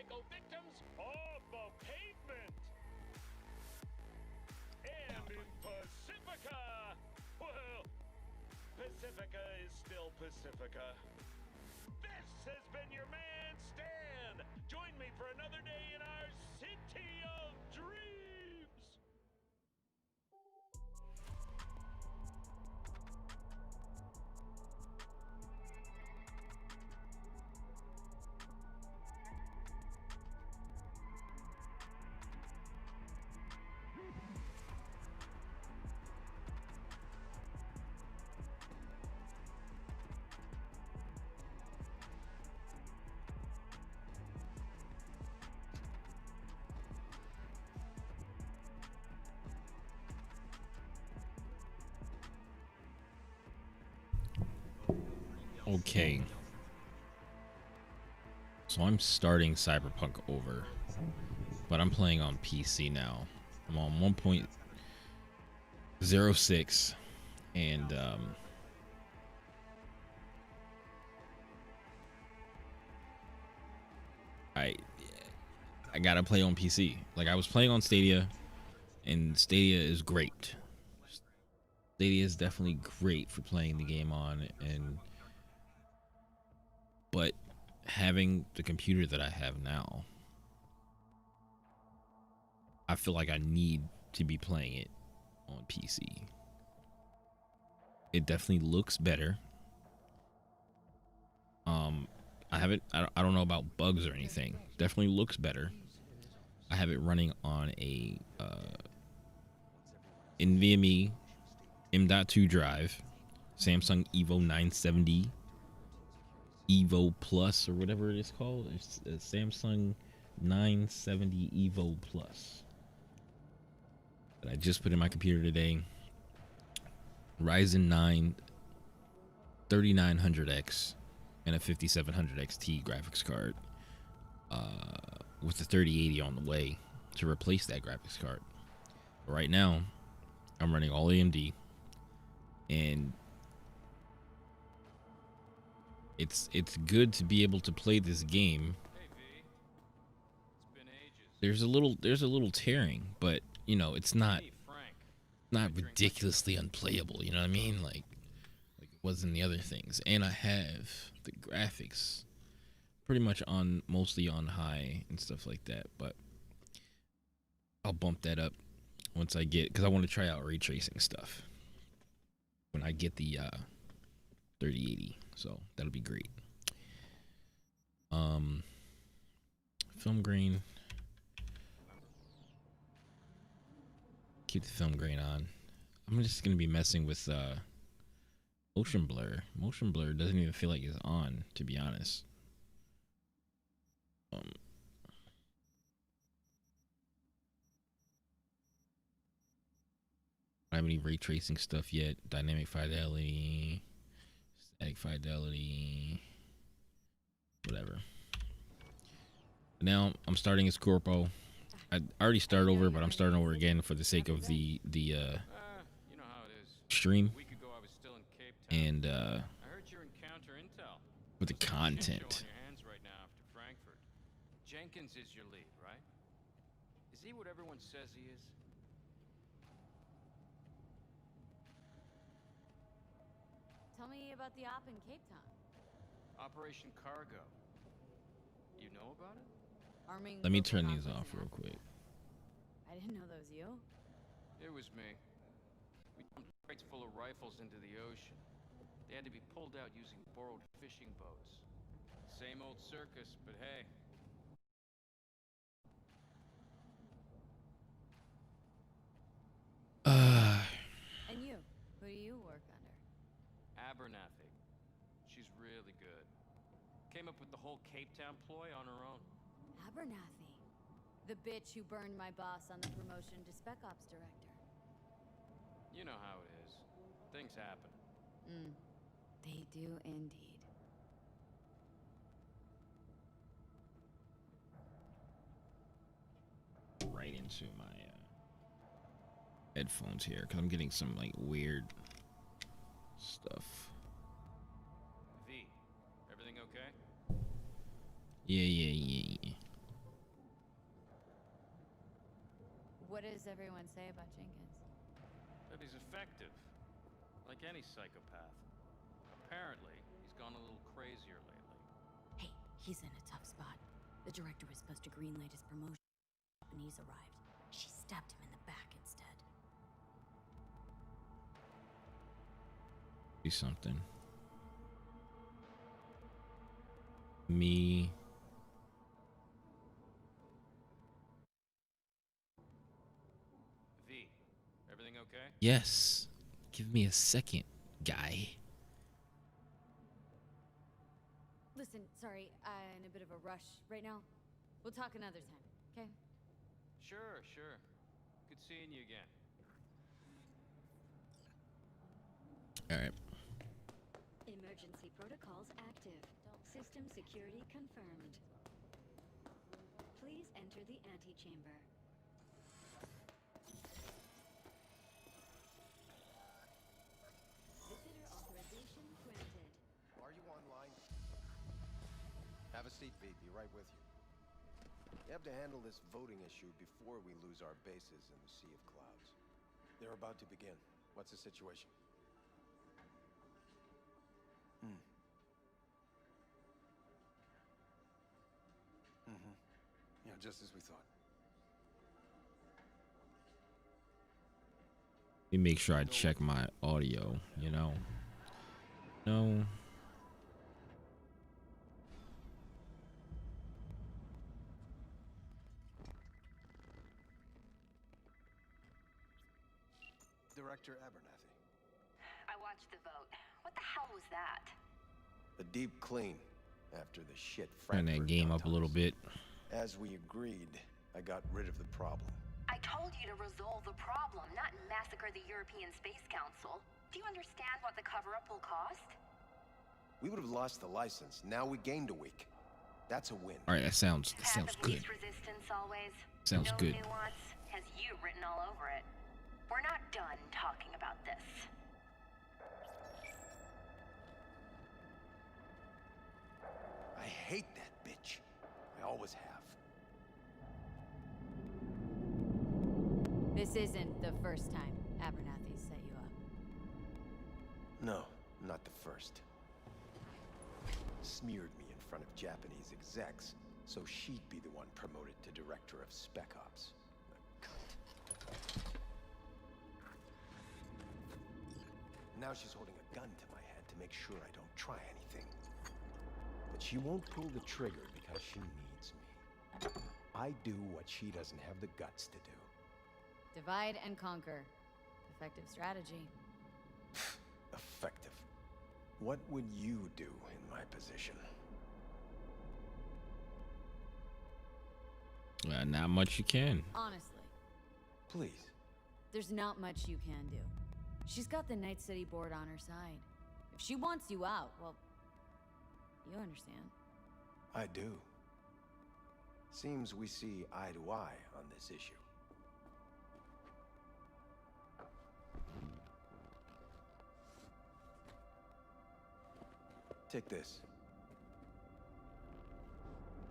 motorcycle victims off the pavement. And in Pacifica, well, Pacifica is still Pacifica. This has been your man, Stan. Join me for another day in our city of dreams. Okay. So I'm starting Cyberpunk over, but I'm playing on PC now. I'm on 1.06 and I gotta play on PC. Like, I was playing on Stadia, and Stadia is great. Stadia is definitely great for playing the game on, but having the computer that I have now, I feel like I need to be playing it on PC. It definitely looks better. I don't know about bugs or anything. Definitely looks better. I have it running on a NVMe M.2 drive, Samsung Evo 970 Evo Plus, or whatever it is called. It's a Samsung 970 Evo Plus that I just put in my computer today. Ryzen 9 3900X and a 5700 XT graphics card, with the 3080 on the way to replace that graphics card. But right now, I'm running all AMD, and it's good to be able to play this game. There's a little tearing, but you know, it's not ridiculously unplayable. You know what I mean? Like it was in the other things. And I have the graphics pretty much on, mostly on high and stuff like that. But I'll bump that up once I get, because I want to try out ray tracing stuff when I get the 3080. So that'll be great. Film grain. Keep the film grain on. I'm just gonna be messing with motion blur. Motion blur doesn't even feel like it's on, to be honest. I don't have any ray tracing stuff yet. Dynamic fidelity, static fidelity, whatever. But now I'm starting as CORPO. I already started over, but I'm starting over again for the sake of the you know how it is. stream A week ago I was still in Cape Town. and I heard you're in counter intel. with the Looks like a shit show content. on your hands right now after Frankfurt. Jenkins is your lead, right? Is he what everyone says he is? Tell me about the op in Cape Town. Operation Cargo. You know about it? Arming Let me local turn these off conflicts in real Africa. quick. I didn't know that was you. It was me. We dumped crates full of rifles into the ocean. They had to be pulled out using borrowed fishing boats. Same old circus, but hey. And you? Who do you work under? Abernathy. She's really good. Came up with the whole Cape Town ploy on her own. Abernathy. The bitch who burned my boss on the promotion to Spec Ops Director. You know how it is. Things happen. They do indeed. Right into my headphones here, because I'm getting some like weird stuff. V, everything okay? Yeah. does everyone say about Jenkins? But he's effective, like any psychopath. Apparently, he's gone a little crazier lately. Hey, he's in a tough spot. The director was supposed to greenlight his promotion. Japanese arrived. She stabbed him in the back instead. Do something. Me. V, everything okay? Yes. Give me a second, guy. Listen, sorry, I'm in a bit of a rush right now. We'll talk another time, okay? Sure, sure. Good seeing you again. All right. Emergency protocols active. System security confirmed. Please enter the antechamber. Visitor authorization granted. Are you online? Have a seat, V. Be right with you. We have to handle this voting issue before we lose our bases in the Sea of Clouds. They're about to begin. What's the situation? Yeah, just as we thought. Let me make sure I check my audio, you know. No. Director Abernathy. I watched the vote. What the hell was that? A deep clean after the shit Turn Frankfurt that game done up to a little us. bit. As we agreed, I got rid of the problem. I told you to resolve the problem, not massacre the European Space Council. Do you understand what the cover-up will cost? We would have lost the license. Now we gained a week. That's a win. All right, that sounds Path of good. least resistance always. Sounds no good. nuance has you written all over it. We're not done talking about this. I hate that bitch. I always have. This isn't the first time Abernathy set you up. No, not the first. Smeared me in front of Japanese execs, so she'd be the one promoted to Director of Spec Ops. The cunt. Now she's holding a gun to my head to make sure I don't try anything. But she won't pull the trigger because she needs me. I do what she doesn't have the guts to do. Divide and conquer. Effective strategy. Effective. What would you do in my position? Not much you can. Honestly, Please. there's not much you can do. She's got the Night City board on her side. If she wants you out, well, you understand. I do. Seems we see eye to eye on this issue. Take this.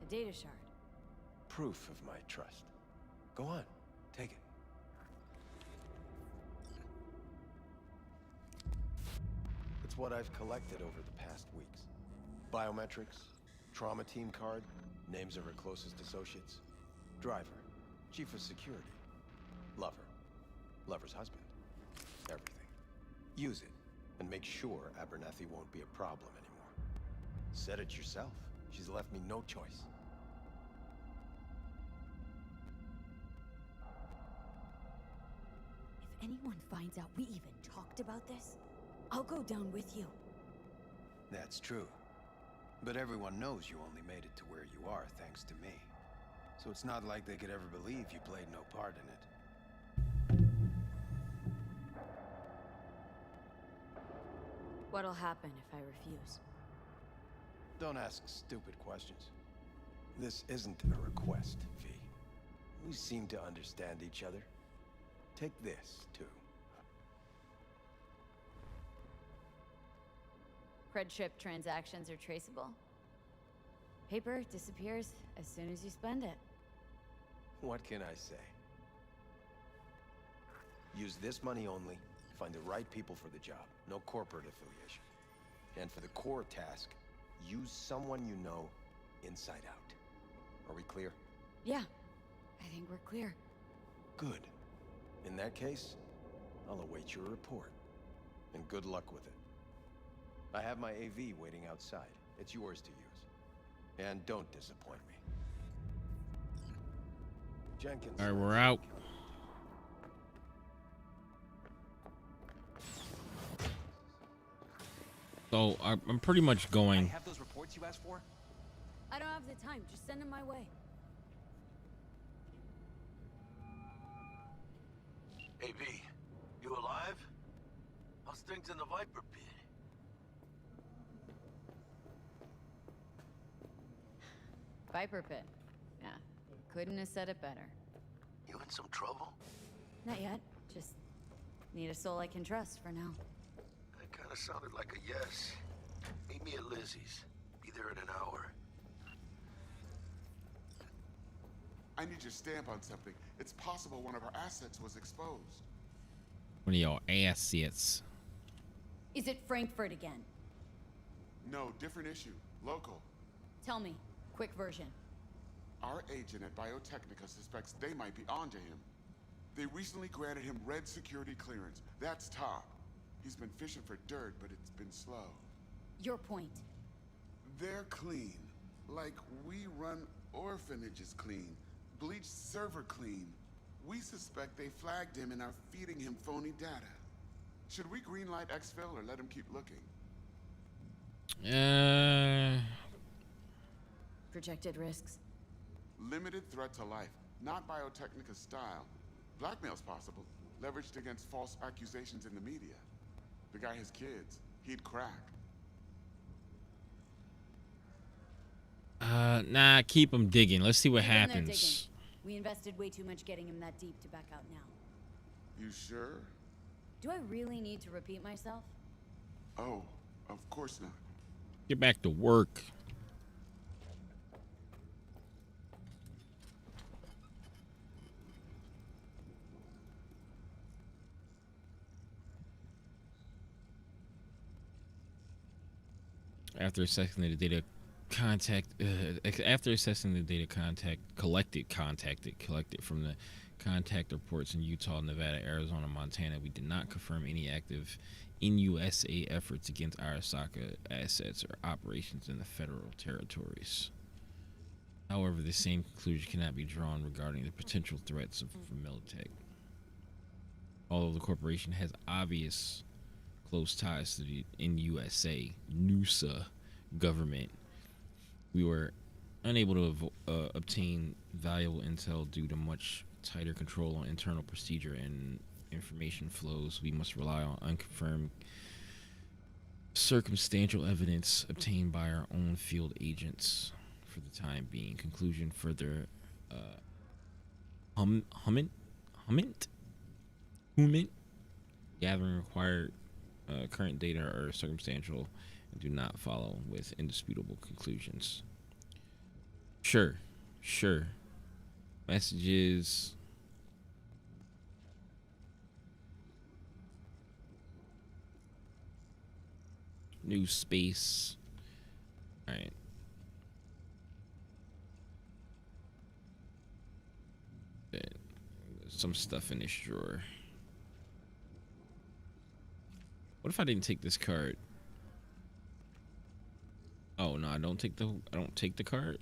A data shard. Proof of my trust. Go on, take it. It's what I've collected over the past weeks. Biometrics, trauma team card, names of her closest associates, driver, chief of security, lover, lover's husband, everything. Use it, and make sure Abernathy won't be a problem anymore. Said it yourself. She's left me no choice. If anyone finds out we even talked about this, I'll go down with you. That's true. But everyone knows you only made it to where you are thanks to me. So it's not like they could ever believe you played no part in it. What'll happen if I refuse? Don't ask stupid questions. This isn't a request, V. We seem to understand each other. Take this, too. Cred trip transactions are traceable. Paper disappears as soon as you spend it. What can I say? Use this money only, find the right people for the job, no corporate affiliation. And for the core task, use someone you know inside out. Are we clear? Yeah, I think we're clear. Good. In that case, I'll await your report. And good luck with it. I have my AV waiting outside. It's yours to use. And don't disappoint me. Jenkins. All right, we're out. So I'm pretty much going. Have those reports you asked for? I don't have the time. Just send them my way. Hey, V, you alive? How's things in the Viper pit? Viper pit. Yeah, couldn't have said it better. You in some trouble? Not yet. Just need a soul I can trust for now. That kind of sounded like a yes. Meet me at Lizzie's. Be there in an hour. I need your stamp on something. It's possible one of our assets was exposed. One of your assets. Is it Frankfurt again? No, different issue. Local. Tell me. Quick version. Our agent at Biotechnica suspects they might be onto him. They recently granted him red security clearance. That's top. He's been fishing for dirt, but it's been slow. Your point. They're clean. Like we run orphanages clean. Bleach server clean. We suspect they flagged him and are feeding him phony data. Should we greenlight exfil or let him keep looking? Projected risks. Limited threat to life, not Biotechnica style. Blackmail's possible, leveraged against false accusations in the media. The guy has kids. He'd crack. Nah, keep him digging. Let's see what Keep him there happens. digging. We invested way too much getting him that deep to back out now. You sure? Do I really need to repeat myself? Oh, of course not. Get back to work. After assessing the data collected from the contact reports in Utah, Nevada, Arizona, Montana, we did not confirm any active in-USA efforts against Arasaka assets or operations in the federal territories. However, the same conclusion cannot be drawn regarding the potential threats from Militech. Although the corporation has obvious close ties to the in-USA NUSA government, we were unable to obtain valuable intel due to much tighter control on internal procedure and information flows. We must rely on unconfirmed circumstantial evidence obtained by our own field agents for the time being. Conclusion: further gathering required current data are circumstantial and do not follow with indisputable conclusions. Sure. Messages. New space. All right. Some stuff in this drawer. What if I didn't take this card? Oh no, I don't take the card.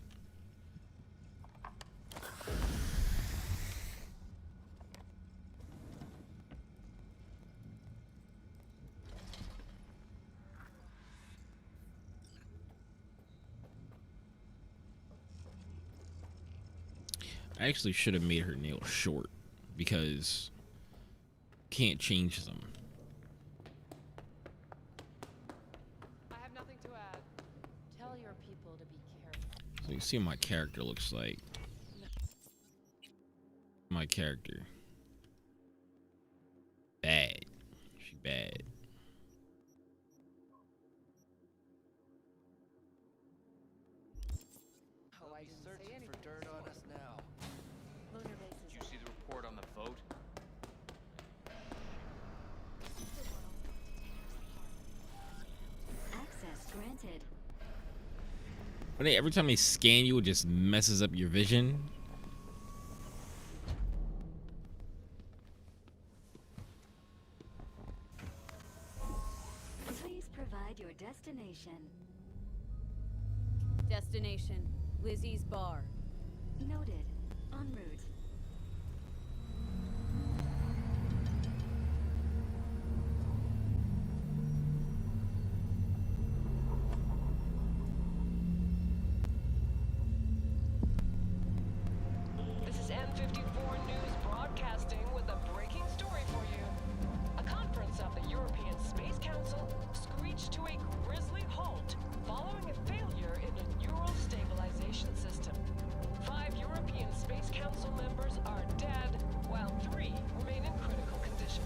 I actually should have made her nails short because can't change them. I have nothing to add. Tell your people to be careful. So you see what my character looks like. My character. Bad. She bad. Oh, I didn't say anything. For dirt on us now. Did you see the report on the vote? granted. But every time they scan you, it just messes up your vision. Please provide your destination. Destination, Lizzie's bar. Noted. En route. This is N54 News broadcasting with a breaking story for you. A conference of the European Space Council screeched to a grisly halt following a failure in a neural stabilization system. 5 European Space Council members are dead, while 3 remain in critical condition.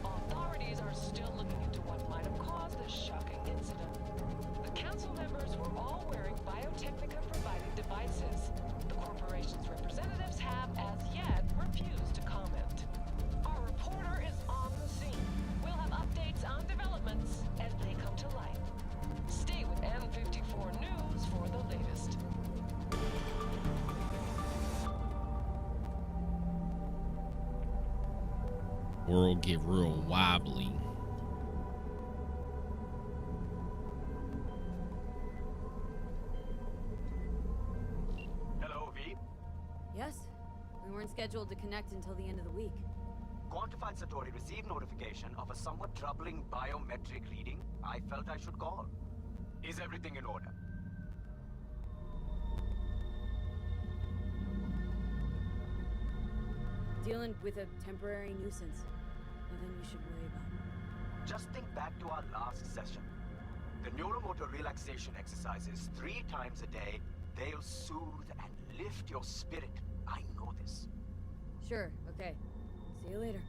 Authorities are still looking into what might have caused this shocking incident. The council members were all wearing Biotechnica-provided devices. The corporation's representatives have, as yet, refused to comment. Our reporter is on the scene. We'll have updates on developments as they come to light. Stay with N54 News for the latest. World get real wobbly. Hello, V. Yes? We weren't scheduled to connect until the end of the week. Quantified Satori received notification of a somewhat troubling biometric reading. I felt I should call. Is everything in order? Dealing with a temporary nuisance. Nothing you should worry about. Just think back to our last session. The neuromotor relaxation exercises 3 times a day. They'll soothe and lift your spirit. I know this. Sure, okay. See you later.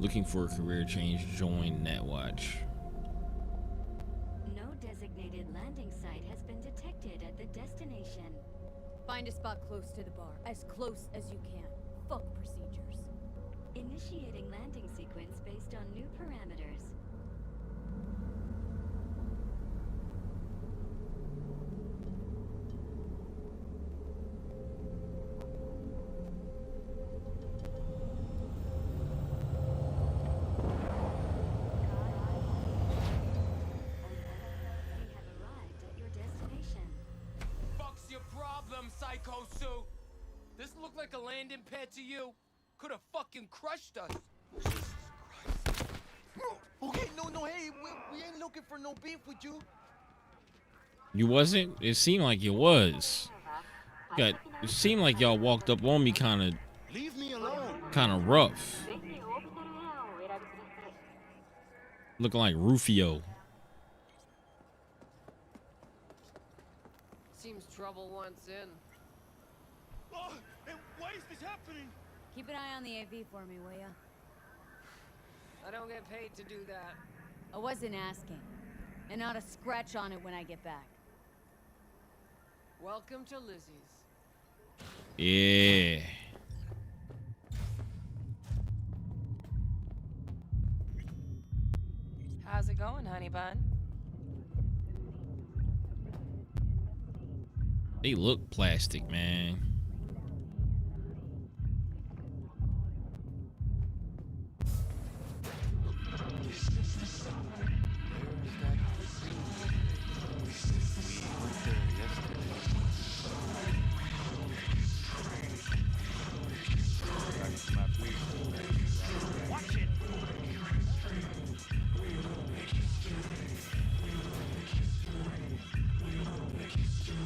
Looking for a career change, join Netwatch. No designated landing site has been detected at the destination. Find a spot close to the bar. As close as you can. Fuck procedures. Initiating landing sequence based on new parameters. Psycho Sue. This looked like a landing pad to you. Could have fucking crushed us. Jesus Christ. Okay, no, hey, we ain't looking for no beef with you. You wasn't? It seemed like it was. It seemed like y'all walked up on me kind Leave me alone. of rough. Looking like Rufio. Seems trouble wants in. Oh, and why is this happening? Keep an eye on the AV for me, will ya? I don't get paid to do that. I wasn't asking. And not a scratch on it when I get back. Welcome to Lizzie's. Yeah. How's it going, honey bun? They look plastic, man.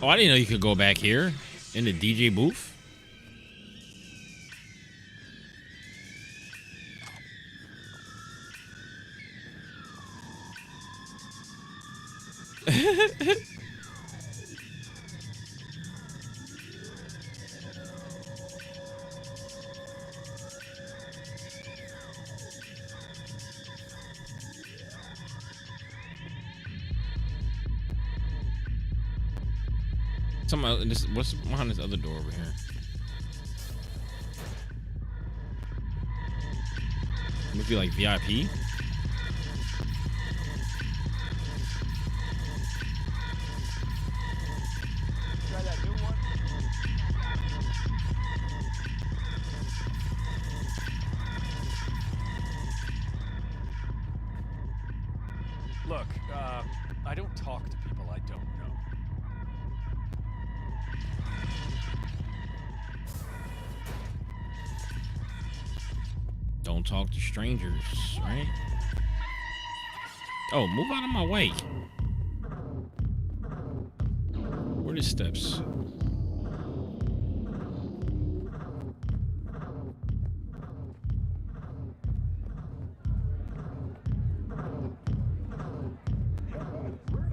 Oh, I didn't know you could go back here in the DJ booth. Talking about this, what's behind this other door over here? Would be like VIP? Try that new one. Look, I don't talk to people I don't know. Don't talk to strangers, right? Oh, move out of my way. Where are the steps?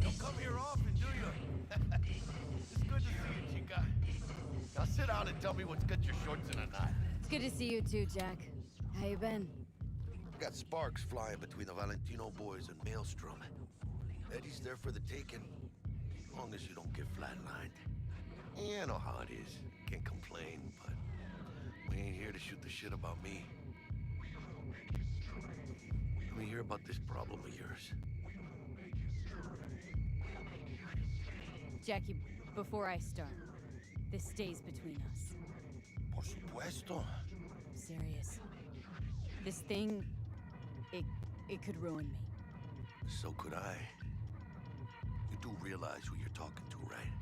Don't come here often, do you? It's good to see you, chica. Now sit down and tell me what's got your shorts in a knot. It's good to see you too, Jack. How you been? Got sparks flying between the Valentino boys and Maelstrom. Eddie's there for the taking, as long as you don't get flatlined. Yeah, I know how it is. Can't complain, but we ain't here to shoot the shit about me. Let me hear about this problem of yours. Jackie, before I start, this stays between us. Por supuesto. I'm serious. This thing, it could ruin me. So could I. You do realize who you're talking to, right?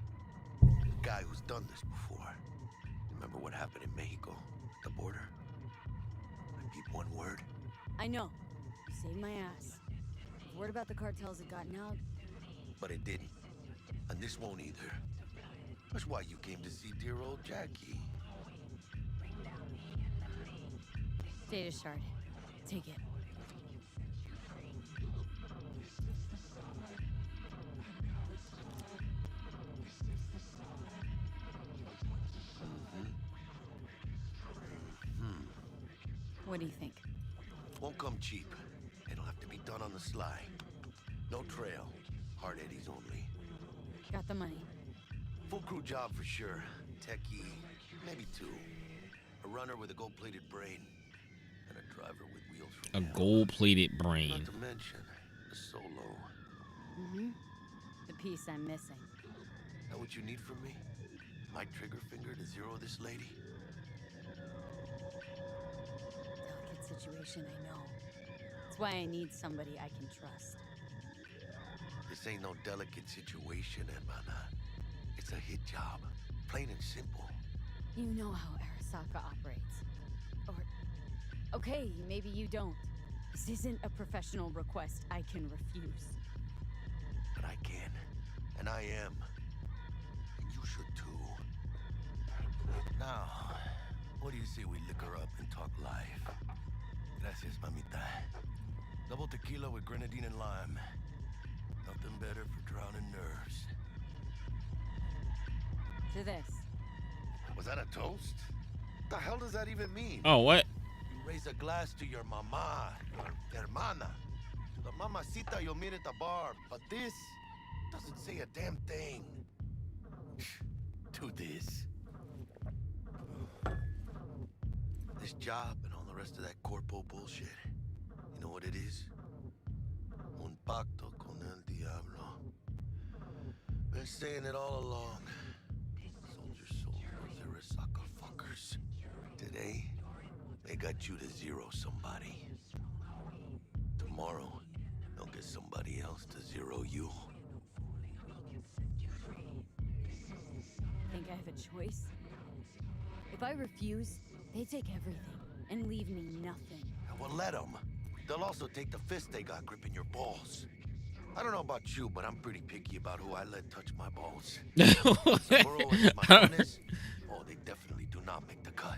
The guy who's done this before. Remember what happened in Mexico, at the border? I peep one word. I know. You saved my ass. If word about the cartels had gotten out, But it didn't. And this won't either. That's why you came to see dear old Jackie. data shard. Take it. What do you think? Won't come cheap. It'll have to be done on the sly. No trail. Hard eddies only. Got the money. Full crew job for sure. Techie, maybe two. A runner with a gold-plated brain. And a driver with wheels from A gold-plated brain. Not to mention, a solo. Mm-hmm. The piece I'm missing. That what you need from me? My trigger finger to zero this lady? Delicate situation, I know. That's why I need somebody I can trust. This ain't no delicate situation, hermana. It's a hit job. Plain and simple. You know how Arasaka operates. Or, okay, maybe you don't. This isn't a professional request I can refuse. But I can. And I am. And you should too. Now, what do you say we liquor up and talk live? Gracias, mamita. Double tequila with grenadine and lime. Nothing better for drowning nerves. To this. Was that a toast? What the hell does that even mean? Oh, what? You raise a glass to your mama, your hermana. To the mamacita you'll meet at the bar. But this doesn't say a damn thing. Do this. This job and all the rest of that CORPO bullshit. You know what it is? Un pacto con el diablo. Been saying it all along. Soldiers, Arasaka fuckers. Today, they got you to zero somebody. Tomorrow, they'll get somebody else to zero you. Think I have a choice? If I refuse, they take everything and leave me nothing. Well, let them. They'll also take the fist they got gripping your balls. I don't know about you, but I'm pretty picky about who I let touch my balls. Seguro and Mayones, oh, they definitely do not make the cut.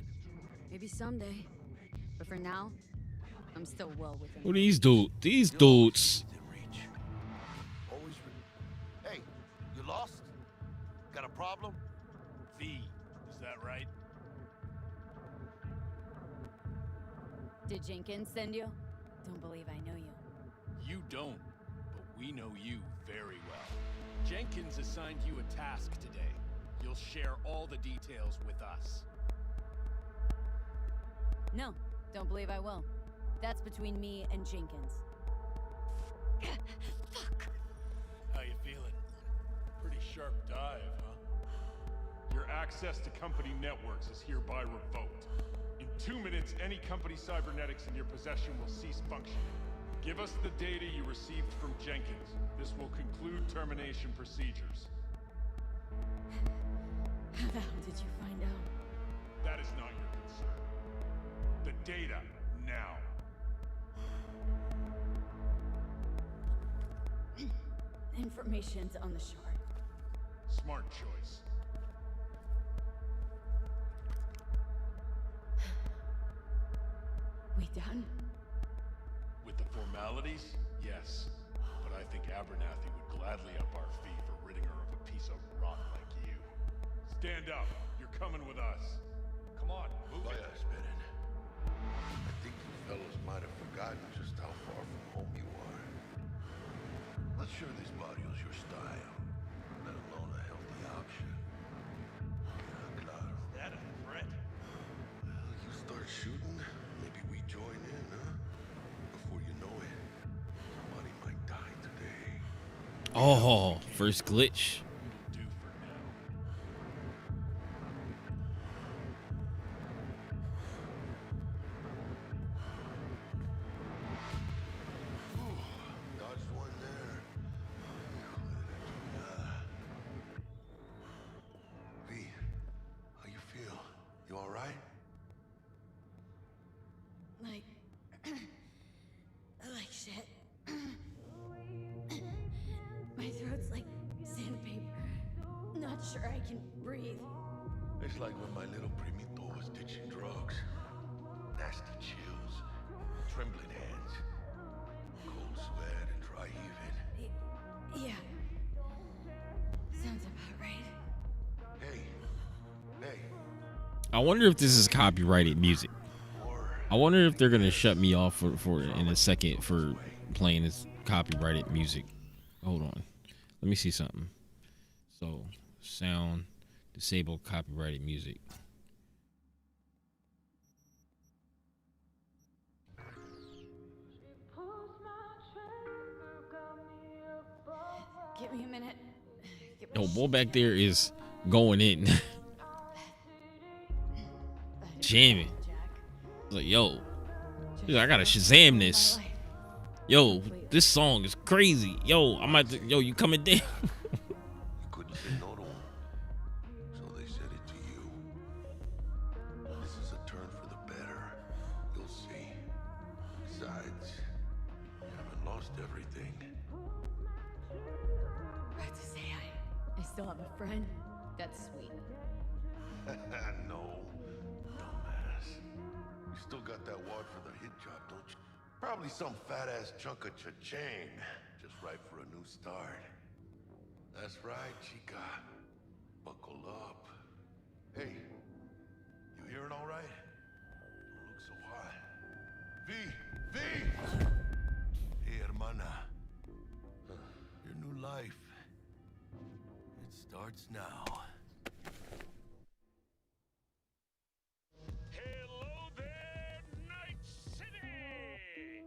Maybe someday. But for now, I'm still well within. Who these dudes? These dudes. Always. Hey, you lost? Got a problem? V, is that right? Did Jenkins send you? Don't believe I know you. You don't, but we know you very well. Jenkins assigned you a task today. you'll share all the details with us. No, don't believe I will. That's between me and Jenkins. How you feeling? Pretty sharp dive, huh? Your access to company networks is hereby revoked. In 2 minutes, any company cybernetics in your possession will cease functioning. Give us the data you received from Jenkins. This will conclude termination procedures. How the hell did you find out? That is not your concern. The data, now. Information's on the shard. Smart choice. We done? With the formalities, yes. But I think Abernathy would gladly up our fee for ridding her of a piece of rock like you. Stand up. You're coming with us. Come on, move it. I think you fellows might have forgotten just how far from home you are. Not sure this barrio's your style, let alone a healthy option. Claro. Is that a threat? Well, you start shooting, maybe we join in, huh? Before you know it, somebody might die today. Oh, first glitch. Dodged one there. V, how you feel? You all right? Like shit. My throat's like sandpaper. Not sure I can breathe. It's like when my little primito was ditching drugs. Nasty chills, trembling hands, cold sweat and dry heaving. Yeah. Sounds about right. Hey. I wonder if this is copyrighted music. I wonder if they're gonna shut me off for in a second for playing this copyrighted music. Hold on, let me see something. So, sound disable copyrighted music. Give me a minute. Yo, boy back there is going in. Jamming. Like, yo, he's like, I gotta Shazam this. Yo, this song is crazy. Yo, I'm about to, yo, you coming down? You couldn't say no to him, so they said it to you. This is a turn for the better. You'll see. Besides, you haven't lost everything. Right to say I still have a friend. That's sweet. No, dumbass. You still got that wad for the hit job, don't you? Probably some fat-ass chunk of cha-ching, just right for a new start. That's right, chica. Buckle up. Hey, you hearing all right? Don't look so hot. V! Hey, hermana. Your new life. It starts now. Hello there, Night City!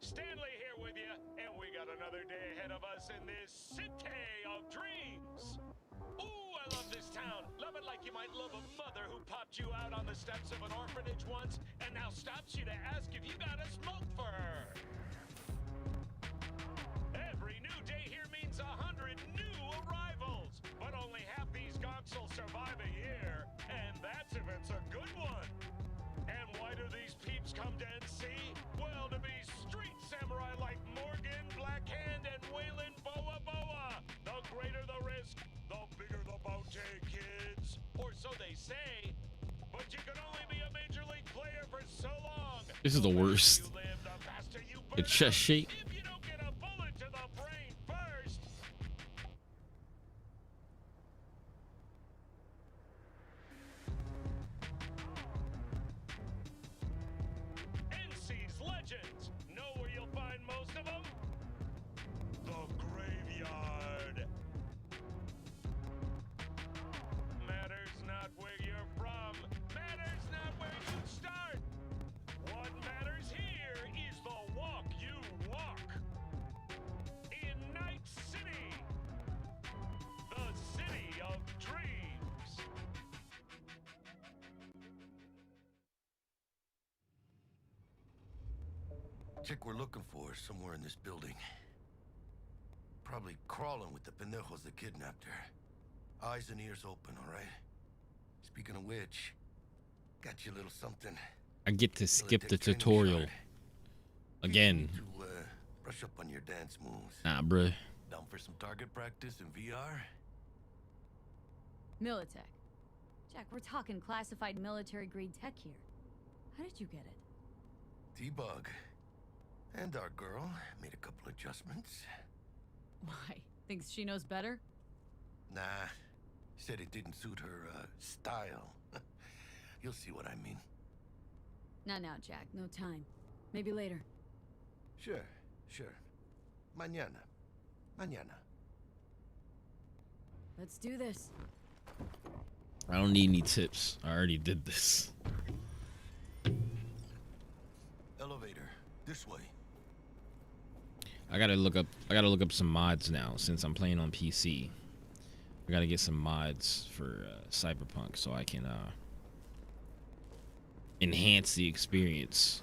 Stanley here with you, and we got another day ahead of us in this city of dreams. Ooh, I love this town. Love it like you might love a mother who popped you out on the steps of an orphanage once and now stops you to ask if you got a smoke for her. Every new day here means 100 new arrivals, but only half these gonks will survive a year, and that's if it's a good one. And why do these peeps come to NC? Well, to be street samurai like Morgan, Blackhand, and Waylon Boa Boa. The greater the risk, the bigger the bounty, kids. Or so they say, but you can only be a major league player for so long. This is the worst. The chest shake. If you don't get a bullet to the brain first. NC's legends. Know where you'll find most of them? The graveyard. Chick we're looking for is somewhere in this building. Probably crawling with the pendejos that kidnapped her. Eyes and ears open, all right? Speaking of which, got you a little something. I get to skip the tutorial again. To brush up on your dance moves. Nah, bruh. Down for some target practice in VR? Militech. Jack, we're talking classified military-grade tech here. How did you get it? T-Bug. And our girl made a couple adjustments. Why? Thinks she knows better? Nah. Said it didn't suit her, style. You'll see what I mean. Not now, Jack. No time. Maybe later. Sure. Mañana. Let's do this. I don't need any tips. I already did this. Elevator. This way. I gotta look up some mods now since I'm playing on PC. I gotta get some mods for Cyberpunk so I can enhance the experience.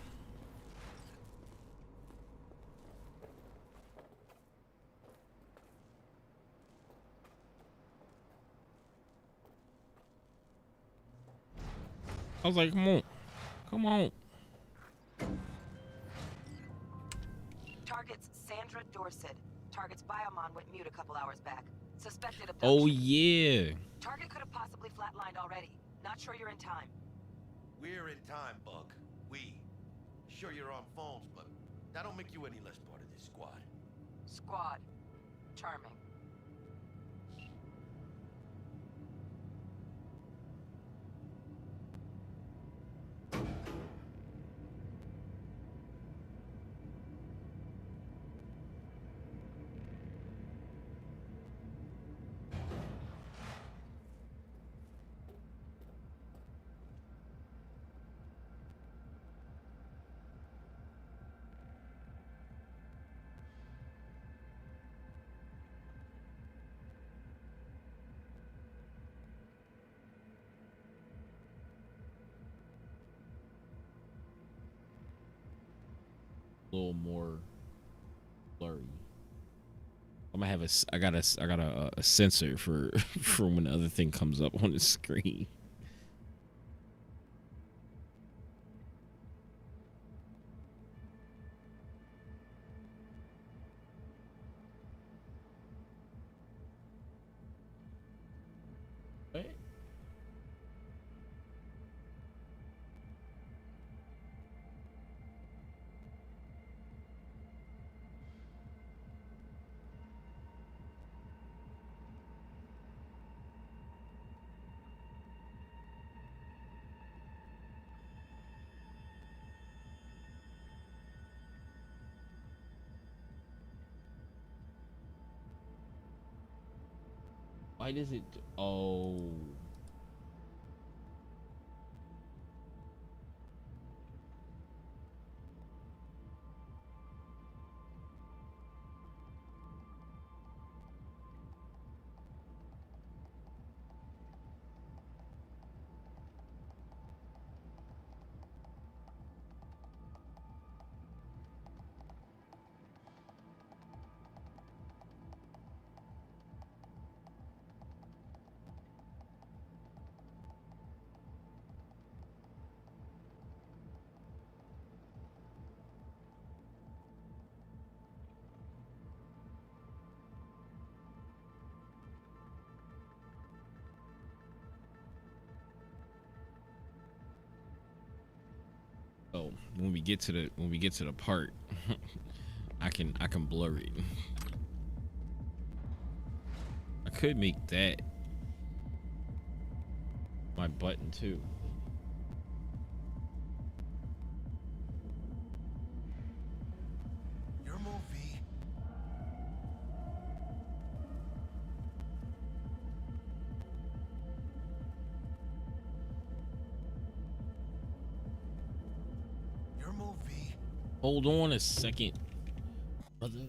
I was like, come on. Target's Sandra Dorset. Target's biomon went mute a couple hours back. Suspected abduction. Oh yeah. Target could have possibly flatlined already. Not sure you're in time. We're in time, Bug. Sure you're on phones, but that don't make you any less part of this squad. Squad. Charming. A little more blurry. I'm gonna have I got a sensor for for when the other thing comes up on the screen. Why does it? Oh. Oh, when we get to the part, I can blur it. I could make that my button too. Your movie. Your movie. Hold on a second, brother.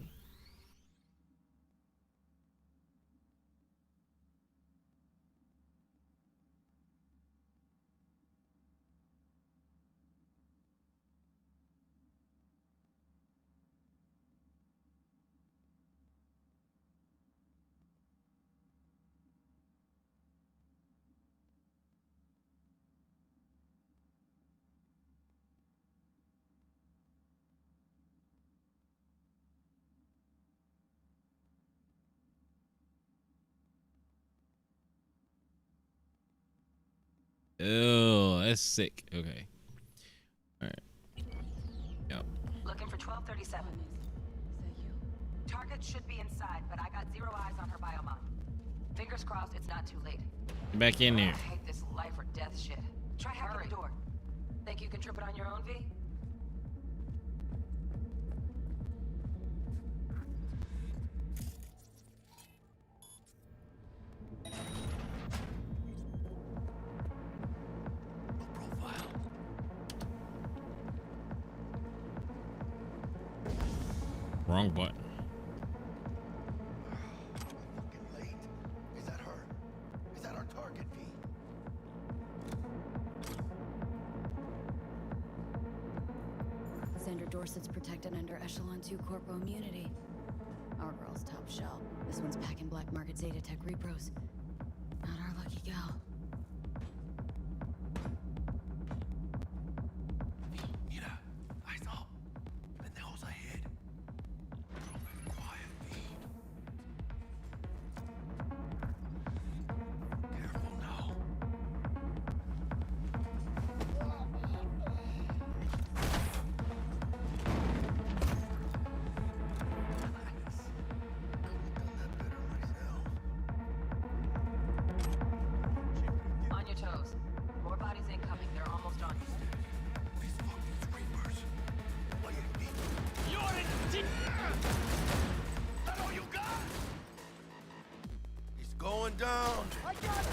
Oh, that's sick. Okay. All right. Yep. Looking for 1237. Target should be inside, but I got 0 eyes on her biomon. Fingers crossed it's not too late. Get back in there. I hate this life or death shit. Try hacking the door. Think you can trip it on your own, V? Wrong button. Is that her? Is that our target, V? Sandra Dorsett's protected under Echelon 2 Corpo immunity. Our girl's top shelf. This one's packing black market Zeta Tech repros. Not our lucky gal. Mira, eyes up. Pendejos ahead. Quiet, V. Careful now. On your toes. More bodies incoming. They're almost on you. These fucking screamers. Oye, V. You're in deep. That all you got? He's going down. I got it.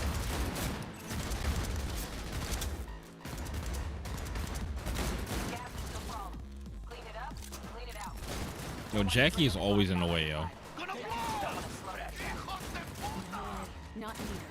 Gas is still falling. Clean it up, clean it out. Yo, Jackie is always in the way, yo. Not neither.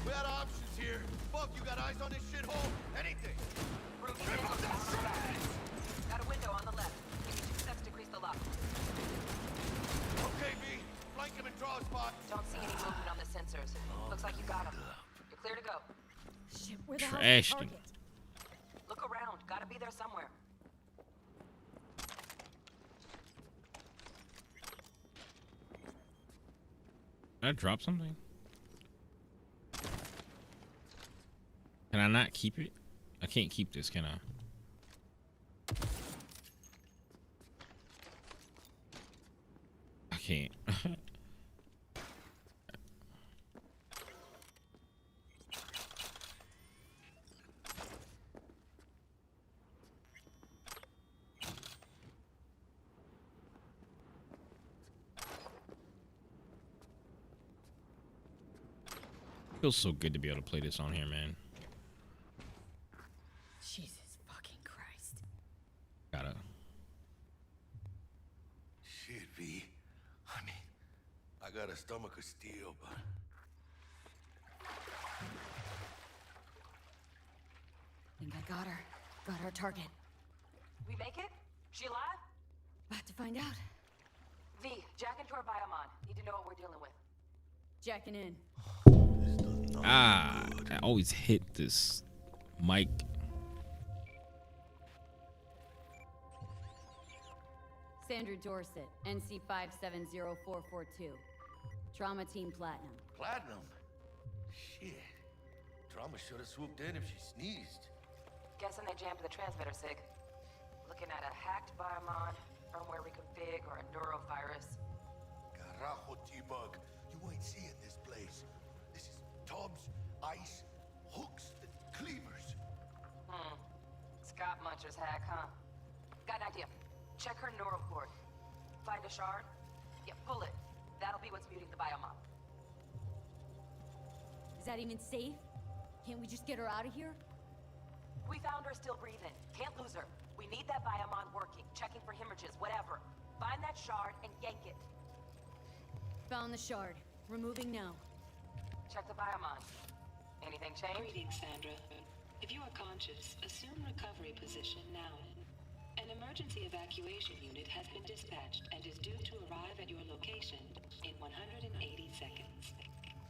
We had options here. Fuck, you got eyes on this shithole? Anything. Got a window on the left. Give me 2 seconds to grease the lock. Okay, V. Flank him and draw a spot. Don't see any movement on the sensors. Looks like you got him. You're clear to go. Shit, where the Trashed hell's the him. target? Look around. Gotta be there somewhere. Did I drop something? Can I not keep it? I can't keep this, can I? I can't. Feels so good to be able to play this on here, man. Jesus fucking Christ. Gotta. Shit, V. I mean, I got a stomach of steel, but... Think I got her. Got our target. We make it? She alive? About to find out. V, jack into her biomon. Need to know what we're dealing with. Jacking in. Ah, I always hit this mic. Sandra Dorset, NC 570442. Trauma Team Platinum. Platinum? Shit. Trauma should have swooped in if she sneezed. Guessing they jammed the transmitter, Sig. Looking at a hacked biomon, firmware reconfig, or a neurovirus. Carajo, T-Bug. You ain't seeing this place. This is tubs, ice, hooks, and cleavers. Scott Muncher's hack, huh? Got an idea. Check her neural cord. Find a shard? Yeah, pull it. That'll be what's muting the biomon. Is that even safe? Can't we just get her out of here? We found her still breathing. Can't lose her. We need that biomon working, checking for hemorrhages, whatever. Find that shard and yank it. Found the shard. Removing now. Check the biomon. Anything change? Greetings, Sandra. If you are conscious, assume recovery position now. An emergency evacuation unit has been dispatched and is due to arrive at your location in 180 seconds.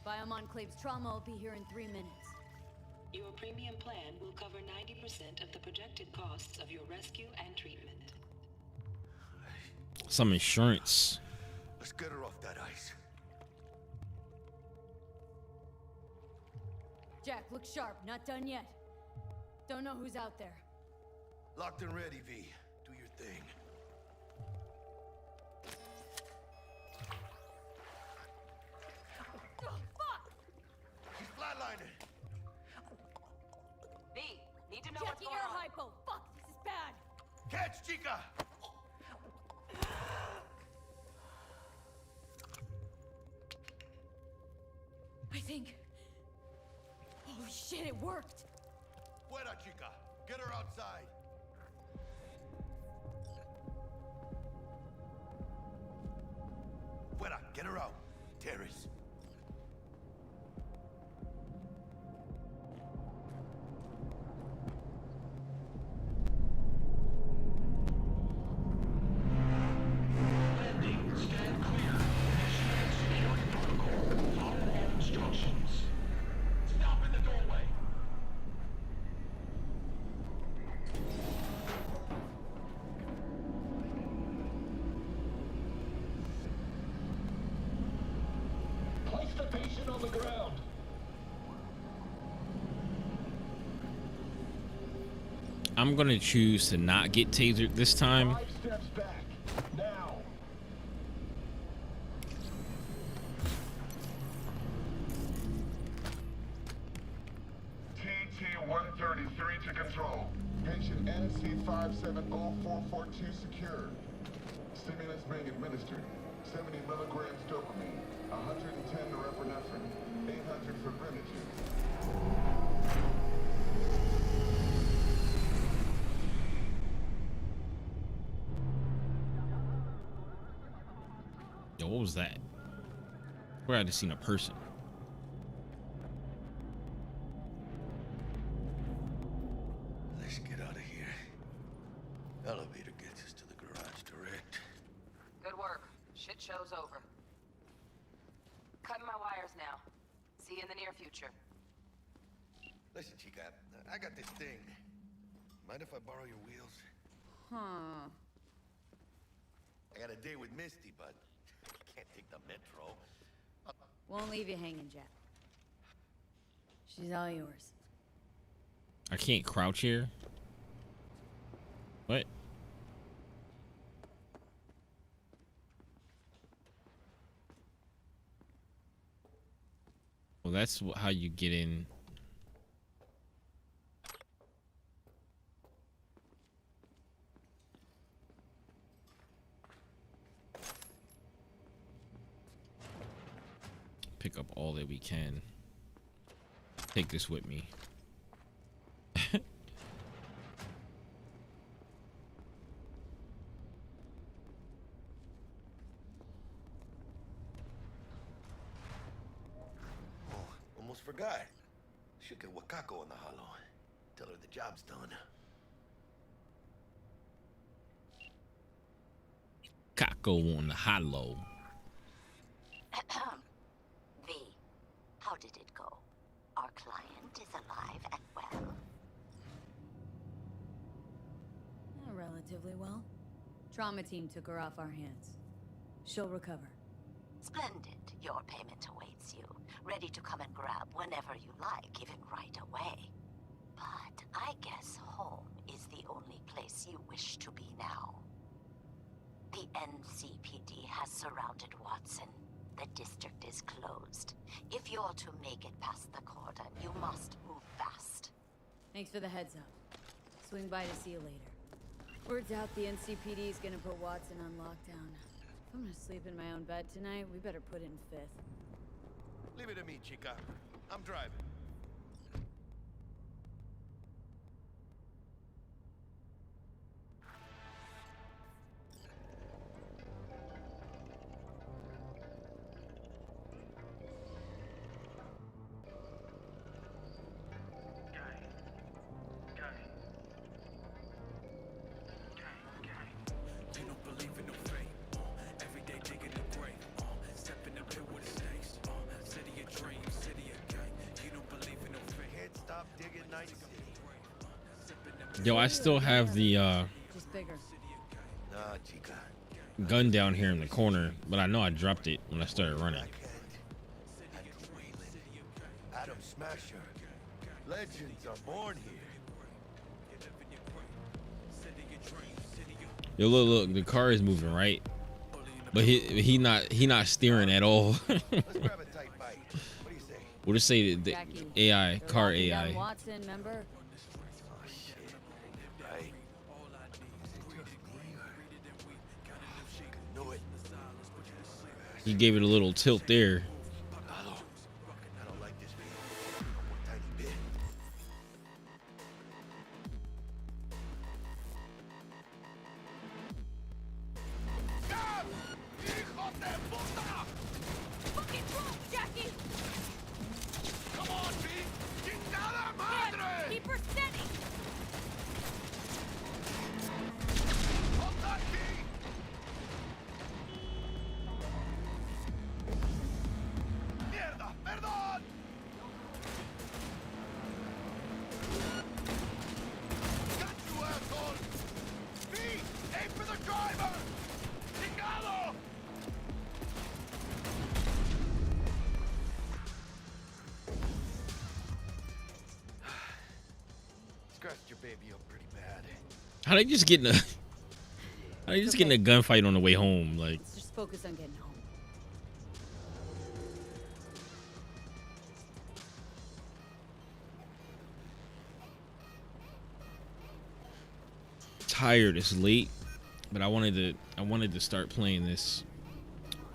Biomon claims trauma will be here in 3 minutes. Your premium plan will cover 90% of the projected costs of your rescue and treatment. Some insurance. Let's get her off that ice. Jack, look sharp. Not done yet. Don't know who's out there. Locked and ready, V. Do your thing. Fuck! She's flatlining. V, need to know what's Jackie, going air on. hypo. Fuck, this is bad. Catch, Chica! I think... Holy shit, it worked! Fuera, Chica! Get her outside! Fuera! Get her out! Terrace! Landing. Stand clear. Initiate security protocol. Follow all instructions. Stop in the doorway. Place the patient on the ground. I'm gonna choose to not get tasered this time. 5 steps back. Now. TT-133 to control. Patient NC570442 secured. Stimulants being administered. 70 milligrams dopamine, 110 norepinephrine, 800 fibrinogen. Yo, what was that? Where I just seen a person. Let's get out of here. Elevator gets us to the garage direct. Good work. Shit show's over. Cutting my wires now. See you in the near future. Listen, Chica, I got this thing. Mind if I borrow your wheels? Huh. I got a date with Misty, but I can't take the metro. Won't leave you hanging, Jack. She's all yours. I can't crouch here. What? Well, that's how you get in. Pick up all that we can. Take this with me. Almost forgot. Should get Wakako in the hollow. Tell her the job's done. Kako on the hollow. V, how did it go? Our client is alive and well. Relatively well. Trauma team took her off our hands. She'll recover. Splendid. Your payment awaits you. Ready to come and grab whenever you like, even right away. But I guess home is the only place you wish to be now. The NCPD has surrounded Watson. The district is closed. If you're to make it past the cordon, you must move fast. Thanks for the heads up. Swing by to see you later. Word's out the NCPD is gonna put Watson on lockdown. If I'm gonna sleep in my own bed tonight, we better put it in 5th. Leave it to me, Chica. I'm driving. Yo, I still have the Just bigger. Nah, chica. gun down here in the corner, but I know I dropped it when I started running. Adam Smasher. Legends are born here. Yo, look, the car is moving, right? But he not steering at all. We'll just say the AI, car AI. Watson, remember? He gave it a little tilt there. How they just getting a getting a gunfight on the way home? Like, Let's just focus on getting home. tired. It's late, but I wanted to start playing this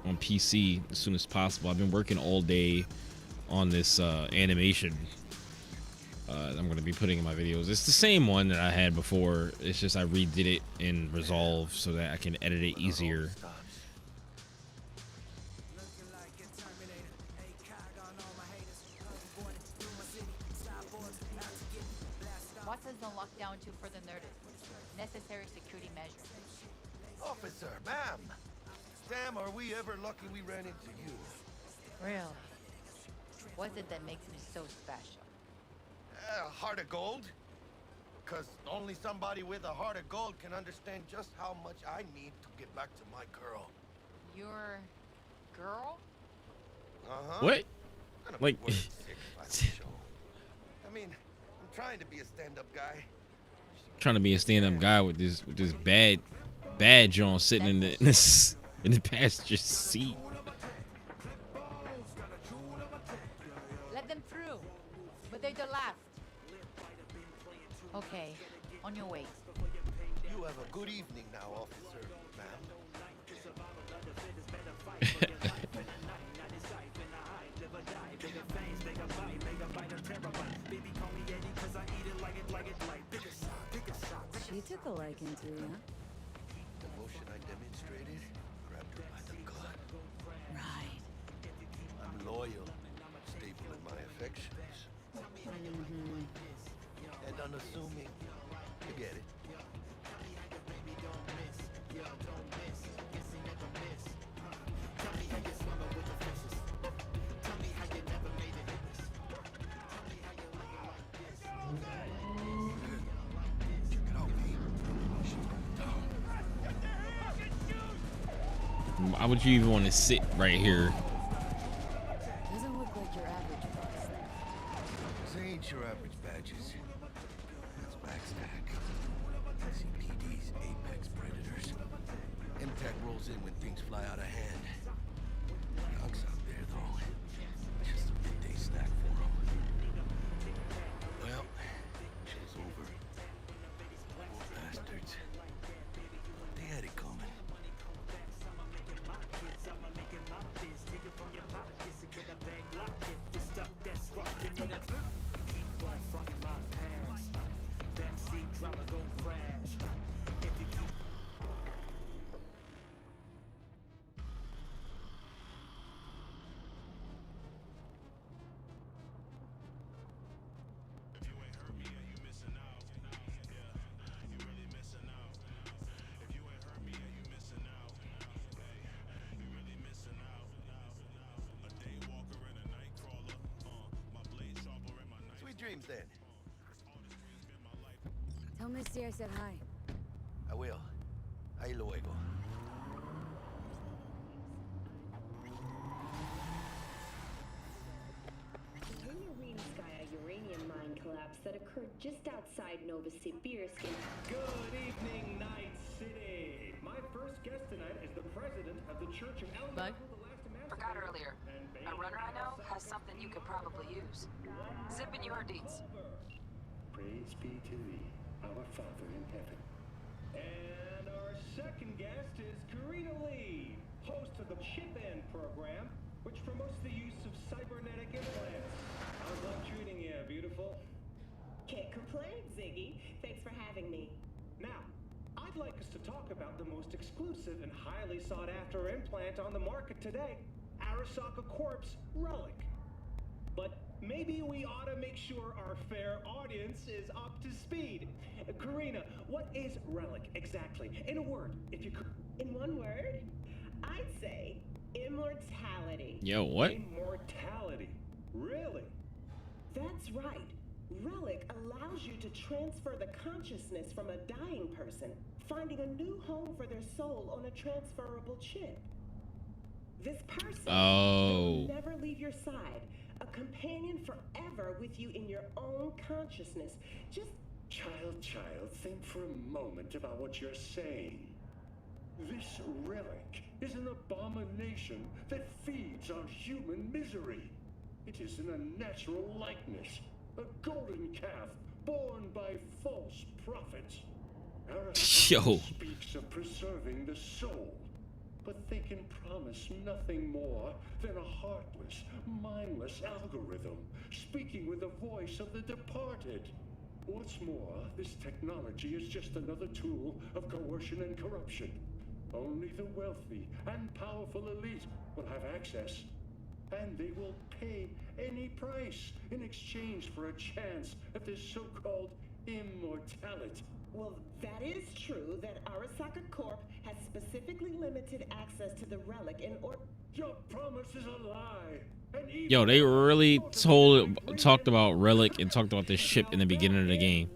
on PC as soon as possible. I've been working all day on this animation. I'm going to be putting in my videos. It's the same one that I had before. It's just I redid it in Resolve so that I can edit it easier. Watson's on lockdown to further notice. Necessary security measures. Officer, ma'am. Damn, are we ever lucky we ran into you. Really? What's it that makes me so special? Heart of gold? Because only somebody with a heart of gold can understand just how much I need to get back to my girl. Your girl? Uh-huh. What? Like, I mean, I'm trying to be a stand-up guy. Trying to be a stand-up guy with this bad John sitting in the passenger seat. Let them through, but they're the last. Okay, on your way. You have a good evening now, officer, ma'am. She took a liking to you. The motion I demonstrated grabbed her by the gut. Right. I'm loyal, stable in my affections. And unassuming. You get it. Why would you even want to sit right here? Doesn't look like your average boss. This ain't your average badges. That's backstack. CPD's apex predators. MTech rolls in when things fly out of hand. Dogs out there, though. Just a midday snack for them. Well, show's over. Poor bastards. They had it coming. Tell Tell Misty I said hi. I will. Ahí luego. Uranium mine collapse that occurred just outside Novosibirsk. Good evening, Night City. My first guest tonight is the president of the Church of El. Forgot earlier. A runner I know has something you could probably use. Zip in your deeds. Praise be to thee, our Father in heaven. And our second guest is Karina Lee, host of the Chip In program, which promotes the use of cybernetic implants. How's life treating you, beautiful? Can't complain, Ziggy. Thanks for having me. Now, I'd like us to talk about the most exclusive and highly sought-after implant on the market today, Arasaka Corp's Relic. But maybe we ought to make sure our fair audience is up to speed. Karina, what is Relic exactly? In a word, if you could. In one word, I'd say immortality. Yo, what? Immortality? Really? That's right. Relic allows you to transfer the consciousness from a dying person, finding a new home for their soul on a transferable chip. This person will never leave your side, a companion forever with you in your own consciousness. Just Child, think for a moment about what you're saying. This relic is an abomination that feeds on human misery. It is an unnatural likeness, a golden calf born by false prophets. Aristotle speaks of preserving the soul, but they can promise nothing more than a heartless, mindless algorithm, speaking with the voice of the departed. What's more, this technology is just another tool of coercion and corruption. Only the wealthy and powerful elite will have access, and they will pay any price in exchange for a chance at this so-called immortality. Well, that is true that Arasaka Corp has specifically limited access to the relic in order. Your promise is a lie. Yo, they really talked about Relic and talked about this ship in the beginning of the game.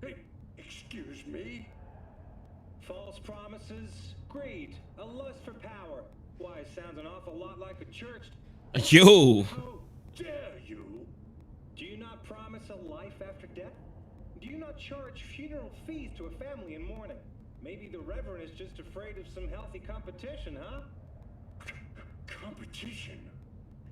Hey, excuse me? False promises, greed, a lust for power. Why, it sounds an awful lot like a church. Yo. How dare you? Do you not promise a life after death? Do you not charge funeral fees to a family in mourning? Maybe the Reverend is just afraid of some healthy competition, huh? Competition?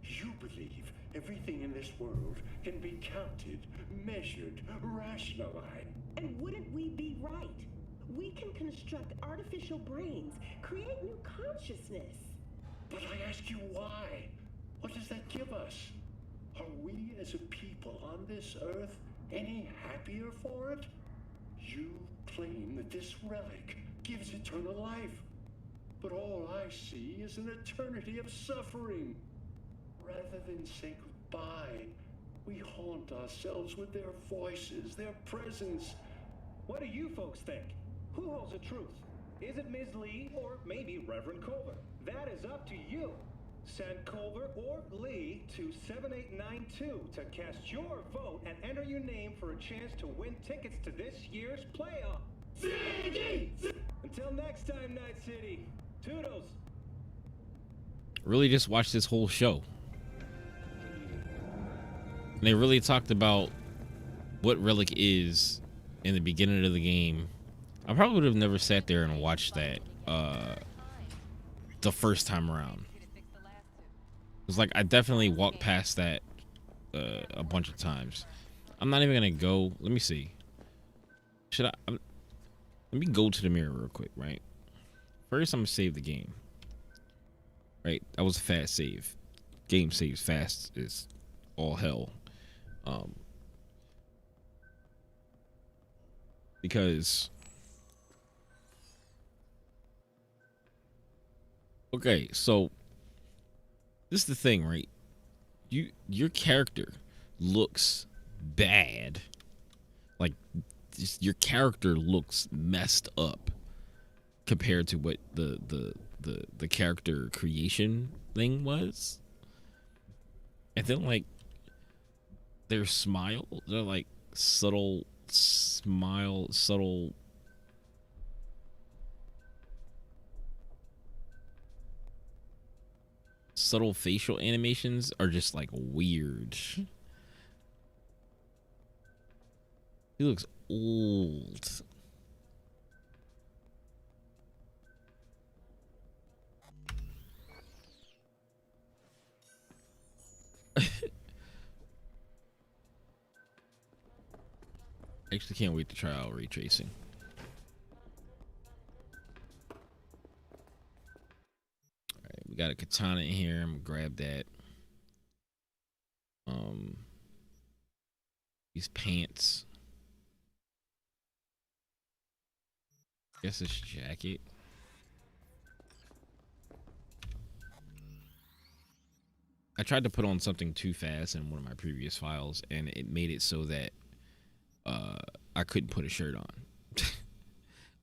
You believe everything in this world can be counted, measured, rationalized. And wouldn't we be right? We can construct artificial brains, create new consciousness. But I ask you why? What does that give us? Are we as a people on this earth any happier for it? You claim that this relic gives eternal life, but all I see is an eternity of suffering. Rather than say goodbye, we haunt ourselves with their voices, their presence. What do you folks think? Who holds the truth? Is it Ms. Lee or maybe Reverend Culver? That is up to you. Send Culver or Lee to 7892 to cast your vote and enter your name for a chance to win tickets to this year's playoff. Until next time, Night City. Toodles. Really just watched this whole show. And they really talked about what Relic is in the beginning of the game. I probably would have never sat there and watched that the first time around. It was like I definitely walked past that a bunch of times. I'm not even gonna go. Let me see. Should I? Let me go to the mirror real quick, right? First, I'm gonna save the game. Right, that was a fast save. Game saves fast is all hell. Because okay, so this is the thing, right? Your character looks bad. Like your character looks messed up compared to what the character creation thing was. And then like their smile, they're like subtle smile, subtle facial animations are just like weird. He looks old. Actually can't wait to try out ray tracing. Alright, we got a katana in here. I'm gonna grab that. These pants. Guess this jacket. I tried to put on something too fast in one of my previous files, and it made it so that I couldn't put a shirt on.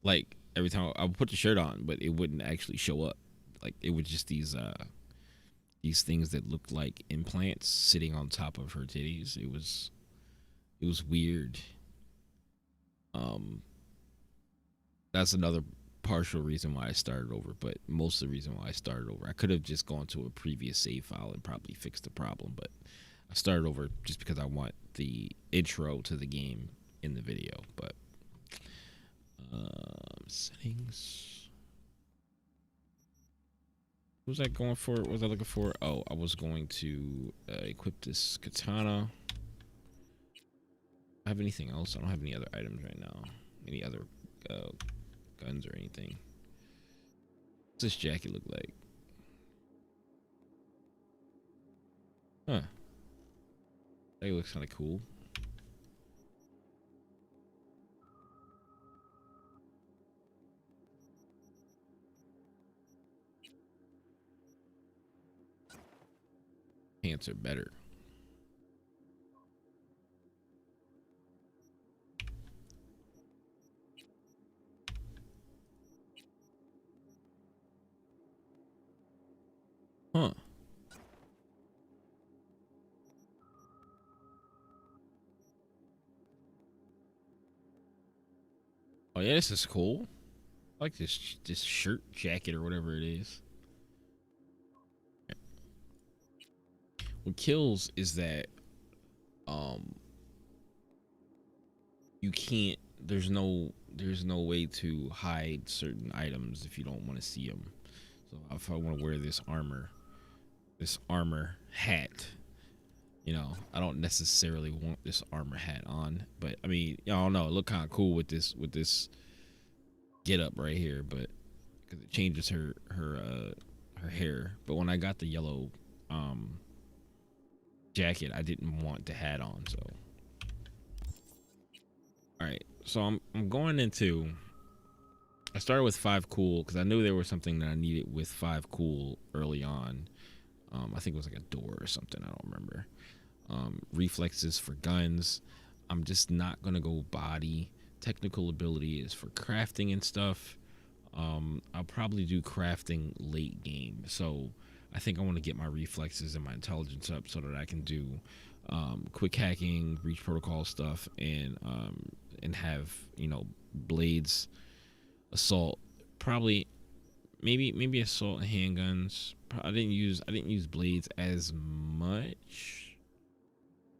Like every time I would put the shirt on, but it wouldn't actually show up. Like it was just these things that looked like implants sitting on top of her titties. It was weird. That's another partial reason why I started over, but most of the reason why I started over, I could have just gone to a previous save file and probably fixed the problem, but I started over just because I want the intro to the game in the video. But settings. What was I going for? What was I looking for? Oh, I was going to equip this katana. I have anything else? I don't have any other items right now. Any other guns or anything. What's this jacket look like? Huh. That looks kind of cool. Pants are better. Huh. Oh yeah, this is cool. I like this shirt, jacket, or whatever it is. What kills is that you can't. There's no way to hide certain items if you don't want to see them. So if I want to wear this armor hat, you know, I don't necessarily want this armor hat on, but I mean, I don't know, it look kind of cool with this get up right here, but because it changes her hair. But when I got the yellow jacket, I didn't want the hat on. So all right, so I'm going into, I started with 5 cool because I knew there was something that I needed with 5 cool early on. I think it was like a door or something, I don't remember. Reflexes for guns. I'm just not gonna go body. Technical ability is for crafting and stuff. I'll probably do crafting late game, so I think I want to get my reflexes and my intelligence up so that I can do quick hacking, breach protocol stuff, and have, you know, blades, assault, probably maybe assault and handguns. I didn't use blades as much,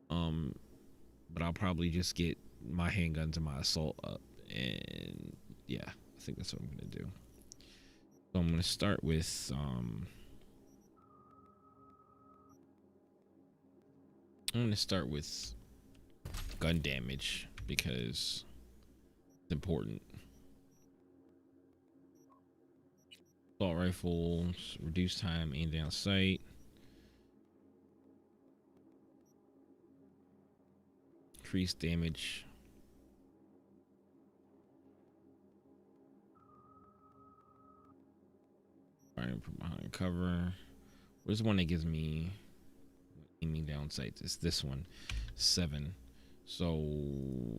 but I'll probably just get my handguns and my assault up, and yeah, I think that's what I'm gonna do. So I'm gonna start with gun damage because it's important. Assault rifles, reduce time, aim down sight. Increase damage. Firing from behind cover. Where's the one that gives me aiming down sights? It's this one, 7. So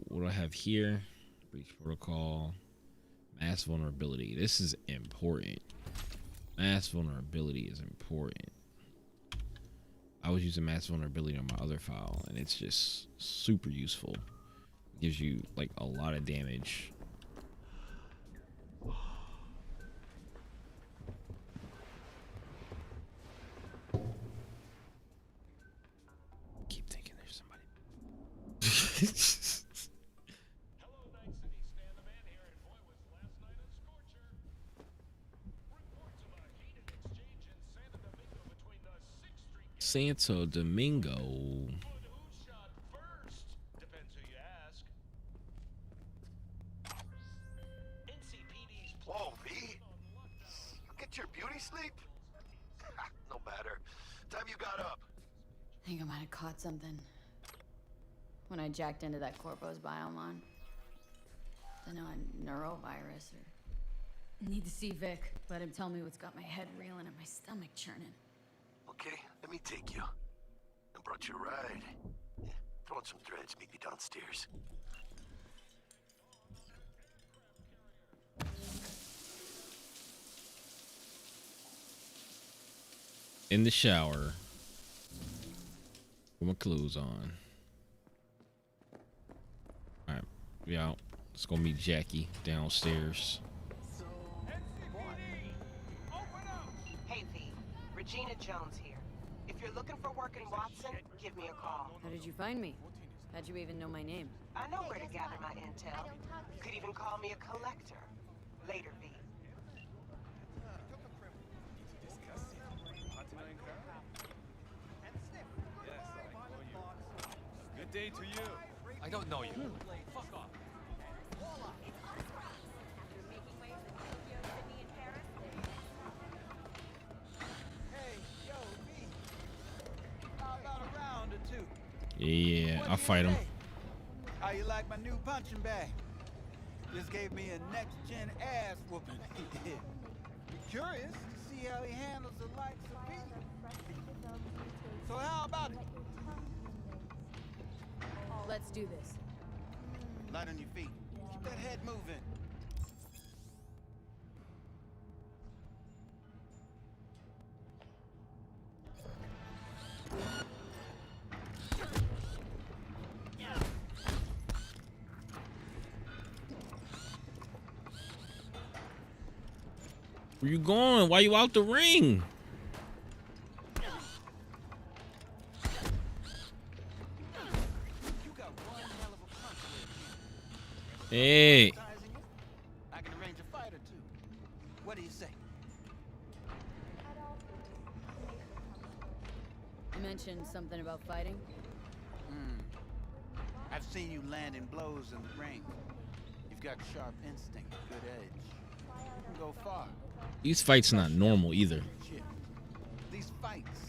what do I have here? Breach protocol, mass vulnerability. This is important. Mass vulnerability is important. I was using mass vulnerability on my other file, and it's just super useful. gives you like a lot of damage. Keep thinking there's somebody. Santo Domingo. Whoa, V? You get your beauty sleep? No matter. Time you got up. I think I might have caught something when I jacked into that Corpo's biomon. Don't know, a neurovirus or... Need to see Vic. Let him tell me what's got my head reeling and my stomach churning. Okay, let me take you. I brought you a ride. Yeah, throw on some threads, meet me downstairs. In the shower. Put my clothes on. Alright, we out. Let's go meet Jackie downstairs. Hey V, Regina Jones here. If you're looking for work in Watson, give me a call. How did you find me? How'd you even know my name? I know where to gather my intel. You could even call me a collector. Later, V. Good day to you. I don't know you. Fuck off. Yeah, I'll fight him. How you like my new punching bag? Just gave me a next-gen ass whooping. Curious to see how he handles the likes of me. So how about it? Let's do this. Light on your feet. Keep that head moving. Where you going? Why you out the ring? Hey. I can arrange a fight or two. What do you say? You mentioned something about fighting? I've seen you landing blows in the ring. You've got sharp instinct, good edge. You can go far. These fights not normal either. These fights,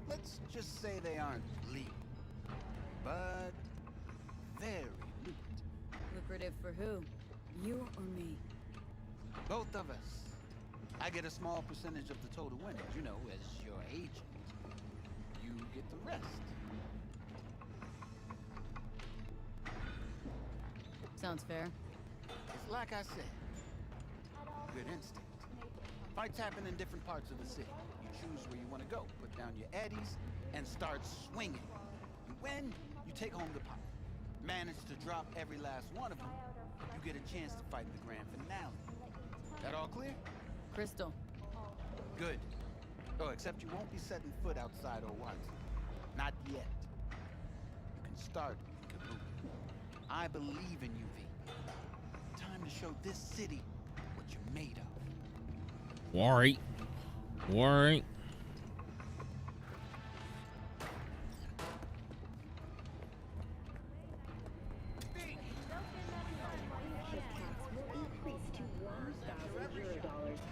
let's just say they aren't legal, but very lucrative for who? You or me? Both of us. I get a small percentage of the total winnings, you know, as your agent. You get the rest. Sounds fair. It's like I said, good instinct. Fights happen in different parts of the city. You choose where you want to go, put down your eddies, and start swinging. You win, you take home the pot. Manage to drop every last one of them, you get a chance to fight in the grand finale. That all clear? Crystal. Good. Oh, except you won't be setting foot outside or Watson. Not yet. You can start in Kabuki. I believe in you, V. Time to show this city what you're made of. Alright. Alright.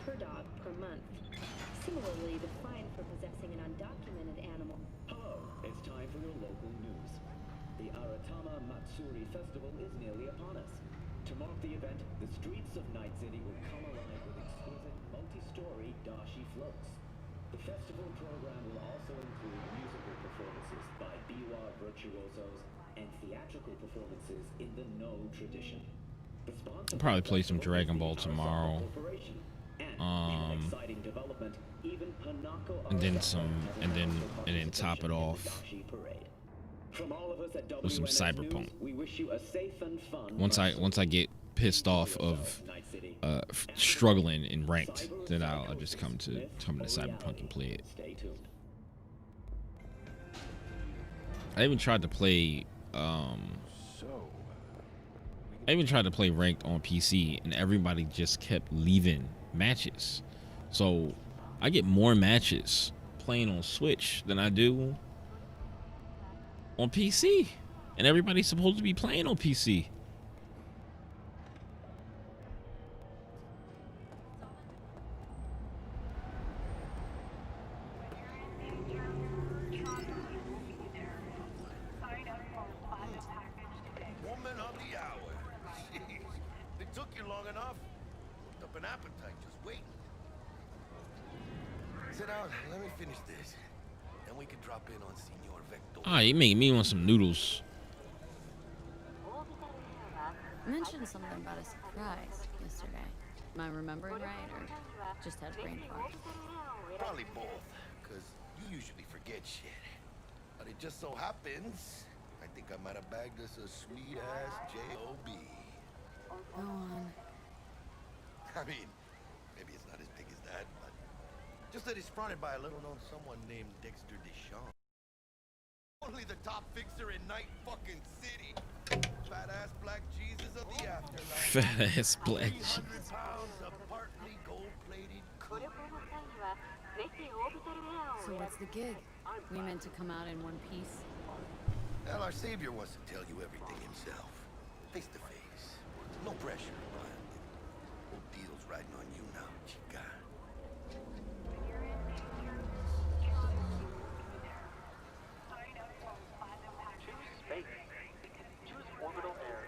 Per dog per month. Similarly, the fine for possessing an undocumented animal. Hello, it's time for your local news. The Aratama Matsuri Festival is nearly upon us. To mark the event, the streets of Night City will come alive with exquisite multi-story dashi floats. The festival program will also include musical performances by biwa virtuosos and theatrical performances in the No tradition. I'll probably play some Dragon Ball tomorrow. And then top it off From all of us at with some WNS Cyberpunk. News, we wish you a safe and fun Once I get pissed off of struggling in ranked, then I'll just come to Cyberpunk and play it. Stay tuned. I even tried to play ranked on PC, and everybody just kept leaving matches. So I get more matches playing on Switch than I do on PC, and everybody's supposed to be playing on PC. Woman of the hour. Jeez, it took you long enough. Worked up an appetite just waiting. Sit down, let me finish this. Then we can drop in on Senor Vector. Ah, you made me want some noodles. You mentioned something about a surprise yesterday. Am I remembering right, or just had a brain fart? Probably both, because you usually forget shit. But it just so happens, I think I might have bagged us a sweet-ass J.O.B. Go on. I mean, maybe it's not as big as that, but just that it's fronted by a little-known someone named Dexter Deschamps. Only the top fixer in Night fucking City. Fat-ass black Jesus of the afterlife. Fat-ass black 300 pounds of partly gold-plated cool. So what's the gig? We meant to come out in one piece? Well, our savior wants to tell you everything himself. Face to face. No pressure, but whole deal's riding on you now, chica. Choose space. Choose orbital air.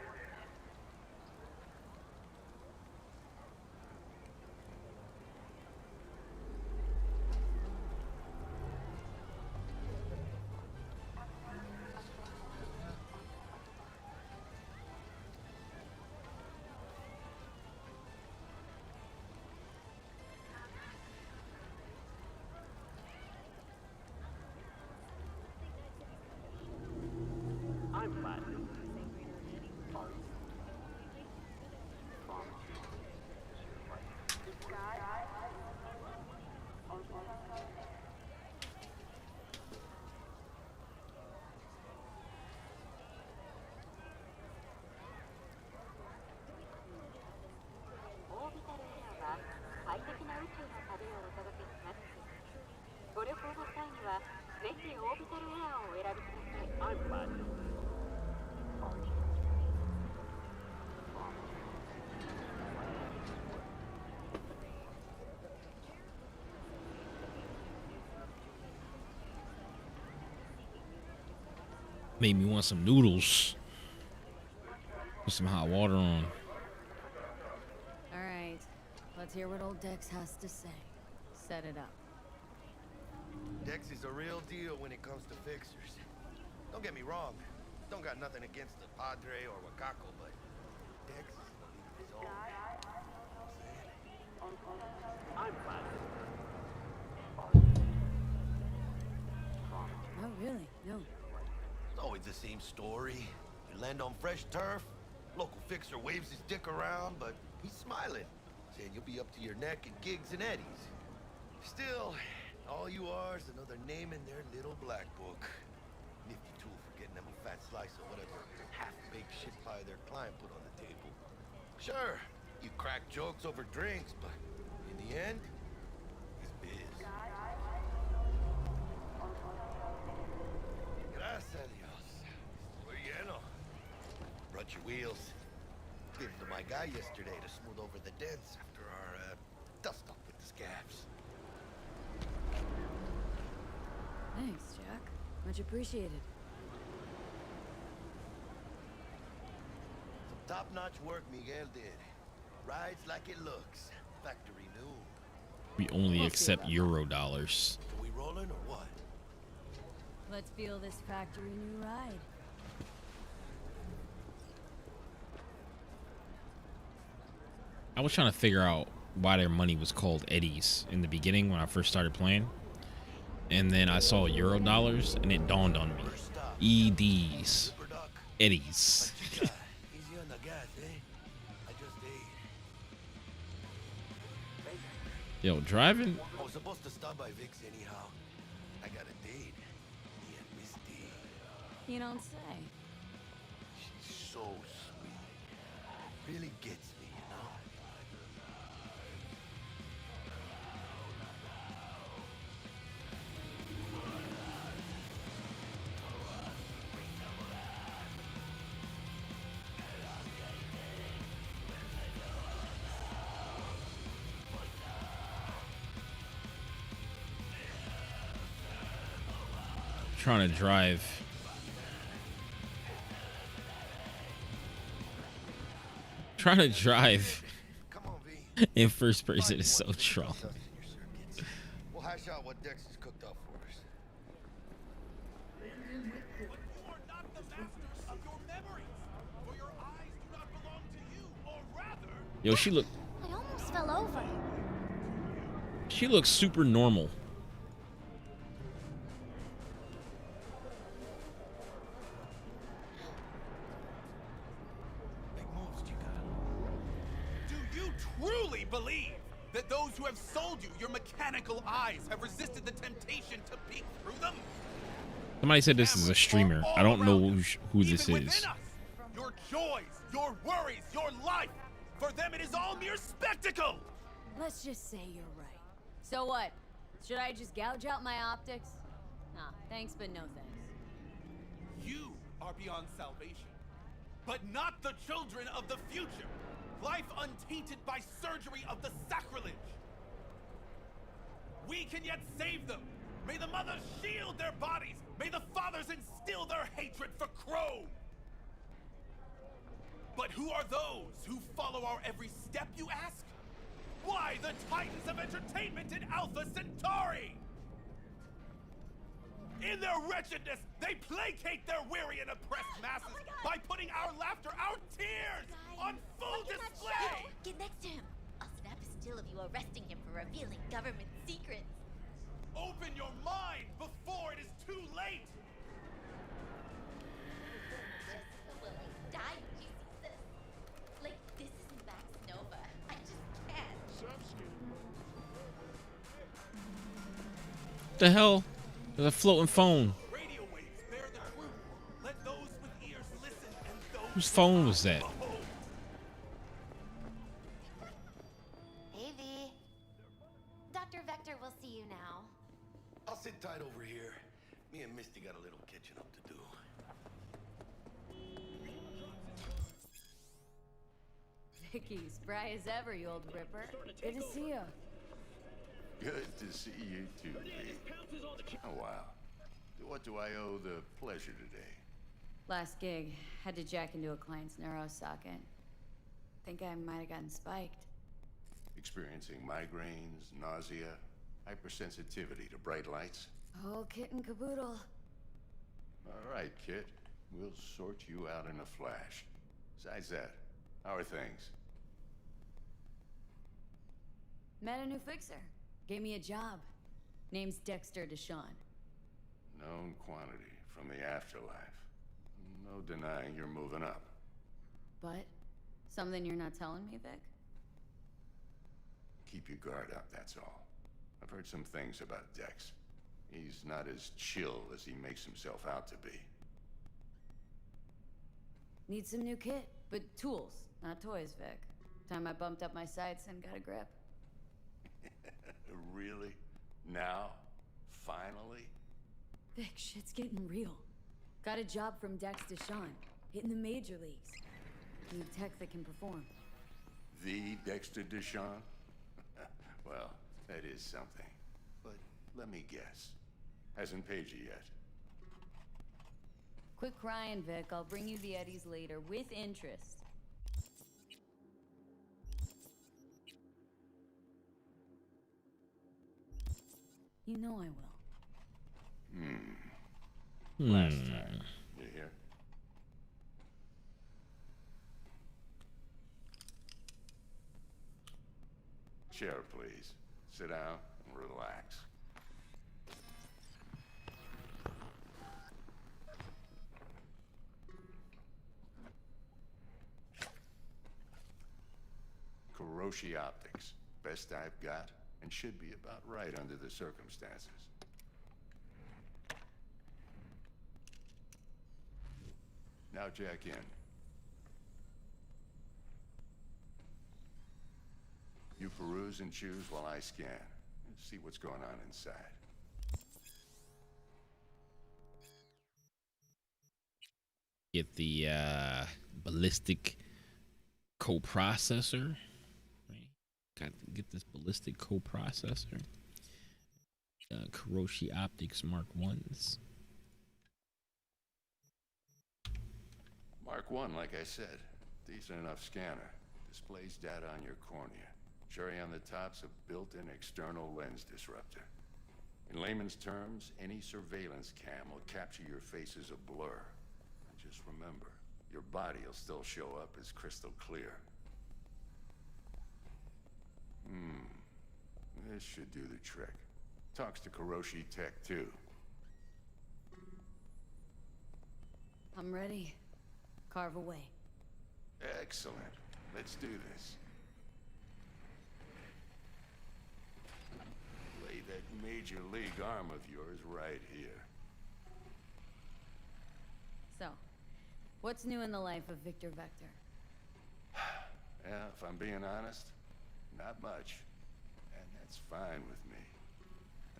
I'm platinum. I'm platinum. Made me want some noodles with some hot water on. All right, let's hear what old Dex has to say. Set it up. Dex is a real deal when it comes to fixers. Don't get me wrong. Don't got nothing against the Padre or Wakako, but Dex is in a league of his own. I'm platinum. Oh, really? No. It's always the same story. You land on fresh turf, local fixer waves his dick around, but he's smiling, saying you'll be up to your neck in gigs and eddies. Still, all you are is another name in their little black book. Nifty tool for getting them a fat slice of whatever half-baked shit pie their client put on the table. Sure, you crack jokes over drinks, but in the end, it's biz. Gracias a Dios. Estoy lleno. Brought your wheels. Gave them to my guy yesterday to smooth over the dents after our dust-up with the scabs. Thanks, Jack. Much appreciated. Some top-notch work Miguel did. Rides like it looks. Factory new. We only accept Euro dollars. Are we rolling or what? Let's feel this factory new ride. I was trying to figure out why their money was called eddies in the beginning when I first started playing. And then I saw Euro dollars and it dawned on me. First stop, EDs. Eddies. Easy on the gas, eh? I just ate. Yo, driving. I was supposed to stop by Vic's anyhow. I got a date. Me and Misty. You don't say. She's so sweet. Really gets me, you know? Trying to drive. Trying to drive in first person is so strong. We'll hash out what Dexter's cooked up for us. Yo, she look. I almost fell over. She looks super normal. Do you truly believe that those who have sold you your mechanical eyes have resisted the temptation to peek through them? Somebody said this is a streamer. I don't know who this is. Your joys, your worries, your life. For them, it is all mere spectacle. Let's just say you're right. So what? Should I just gouge out my optics? Nah, thanks, but no thanks. You are beyond salvation, but not the children of the future. Life untainted by surgery of the sacrilege. We can yet save them. May the mothers shield their bodies. May the fathers instill their hatred for Crow. But who are those who follow our every step, you ask? Why the titans of entertainment in Alpha Centauri? In their wretchedness, they placate their weary and oppressed masses by putting our laughter, our tears, on full display! Get next to him. I'll snap a still of you arresting him for revealing government secrets. Open your mind before it is too late! Jessica will die when she sees this. Like, this is Max Nova. I just can't. The hell? There's a floating phone. Radio waves bear the truth. Let those with ears listen and those Whose phone was that? Hey, V. Dr. Vector will see you now. I'll sit tight over here. Me and Misty got a little catching up to do. Vicky, spry as ever, you old ripper. Good to see you. Good to see you too, Lee. Oh, wow. What do I owe the pleasure today? Last gig, had to jack into a client's neuro socket. Think I might have gotten spiked. Experiencing migraines, nausea, hypersensitivity to bright lights? Oh, kit and caboodle. All right, Kit. We'll sort you out in a flash. Besides that, how are things? Met a new fixer. Gave me a job. Name's Dexter Deshawn. Known quantity from the afterlife. No denying you're moving up. But something you're not telling me, Vic? Keep your guard up, that's all. I've heard some things about Dex. He's not as chill as he makes himself out to be. Need some new kit, but tools, not toys, Vic. Time I bumped up my sights and got a grip. Really? Now? Finally? Vic, shit's getting real. Got a job from Dex Deshawn, hitting the major leagues. Need tech that can perform. The Dexter Deshawn? Well, that is something. But let me guess. Hasn't paid you yet. Quit crying, Vic. I'll bring you the eddies later, with interest. You know I will. Last time. You hear? Chair, please. Sit down and relax. Kuroshi Optics. Best I've got, and should be about right under the circumstances. Now jack in. You peruse and choose while I scan. See what's going on inside. Get the ballistic coprocessor. Right? Got to get this ballistic coprocessor. Kuroshi Optics Mark 1s. Mark 1, like I said. Decent enough scanner. Displays data on your cornea. Cherry on the top's a built-in external lens disruptor. In layman's terms, any surveillance cam will capture your face as a blur. And just remember, your body will still show up as crystal clear. This should do the trick. Talks to Kuroshi Tech, too. I'm ready. Carve away. Excellent. Let's do this. Lay that major league arm of yours right here. So, what's new in the life of Victor Vector? Yeah, if I'm being honest, not much. And that's fine with me.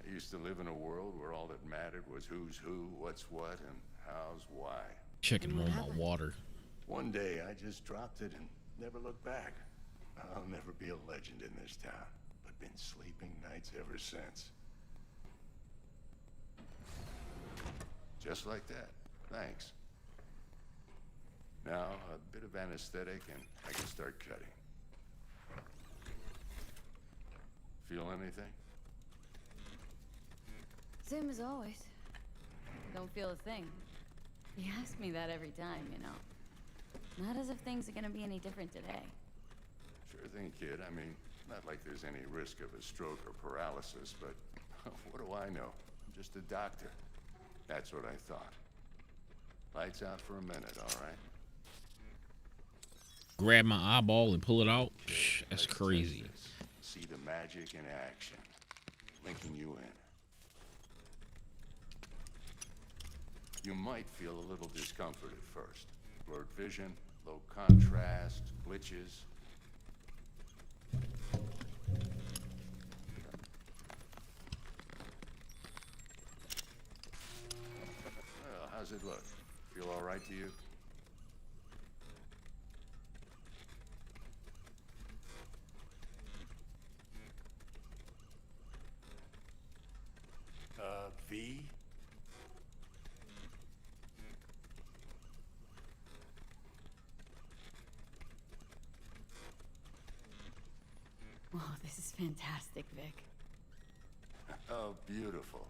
I used to live in a world where all that mattered was who's who, what's what, and how's why. Checking on my water. One day, I just dropped it and never looked back. I'll never be a legend in this town, but been sleeping nights ever since. Just like that. Thanks. Now, a bit of anesthetic and I can start cutting. Feel anything? Same as always. Don't feel a thing. You ask me that every time, you know. Not as if things are gonna be any different today. Sure thing, kid. I mean, not like there's any risk of a stroke or paralysis, but what do I know? I'm just a doctor. That's what I thought. Lights out for a minute, all right? Grab my eyeball and pull it out. Psh, that's crazy. See the magic in action. Linking you in. You might feel a little discomfort at first. Blurred vision, low contrast, glitches. Well, how's it look? Feel all right to you? V? Oh, this is fantastic, Vic. Oh, beautiful.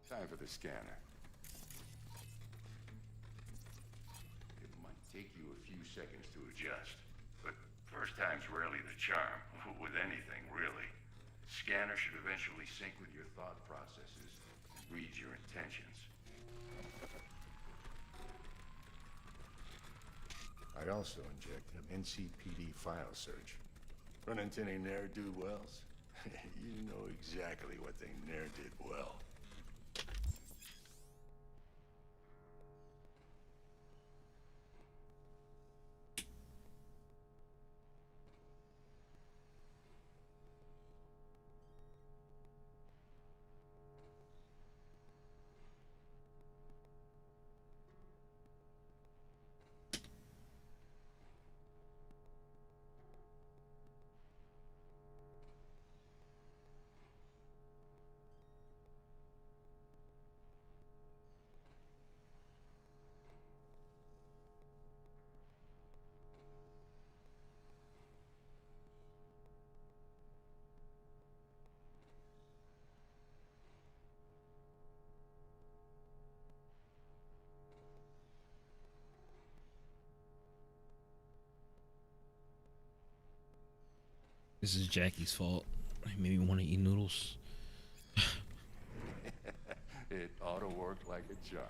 Time for the scanner. It might take you a few seconds to adjust, but first time's rarely the charm, with anything, really. Scanner should eventually sync with your thought processes and read your intentions. I'd also inject an NCPD file search. Run into any ne'er-do-wells? You know exactly what they ne'er did well. This is Jackie's fault. He made me want to eat noodles. It ought to work like a charm.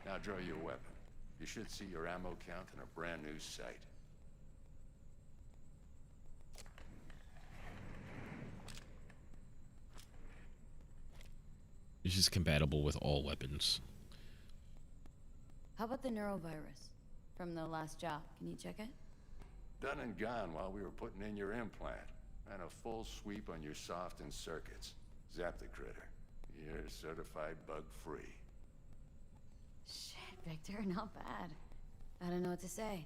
Now draw your weapon. You should see your ammo count in a brand new sight. It's just compatible with all weapons. How about the neurovirus from the last job? Can you check it? Done and gone while we were putting in your implant. And a full sweep on your soft and circuits. Zap the critter. You're certified bug-free. Shit, Victor, not bad. I don't know what to say.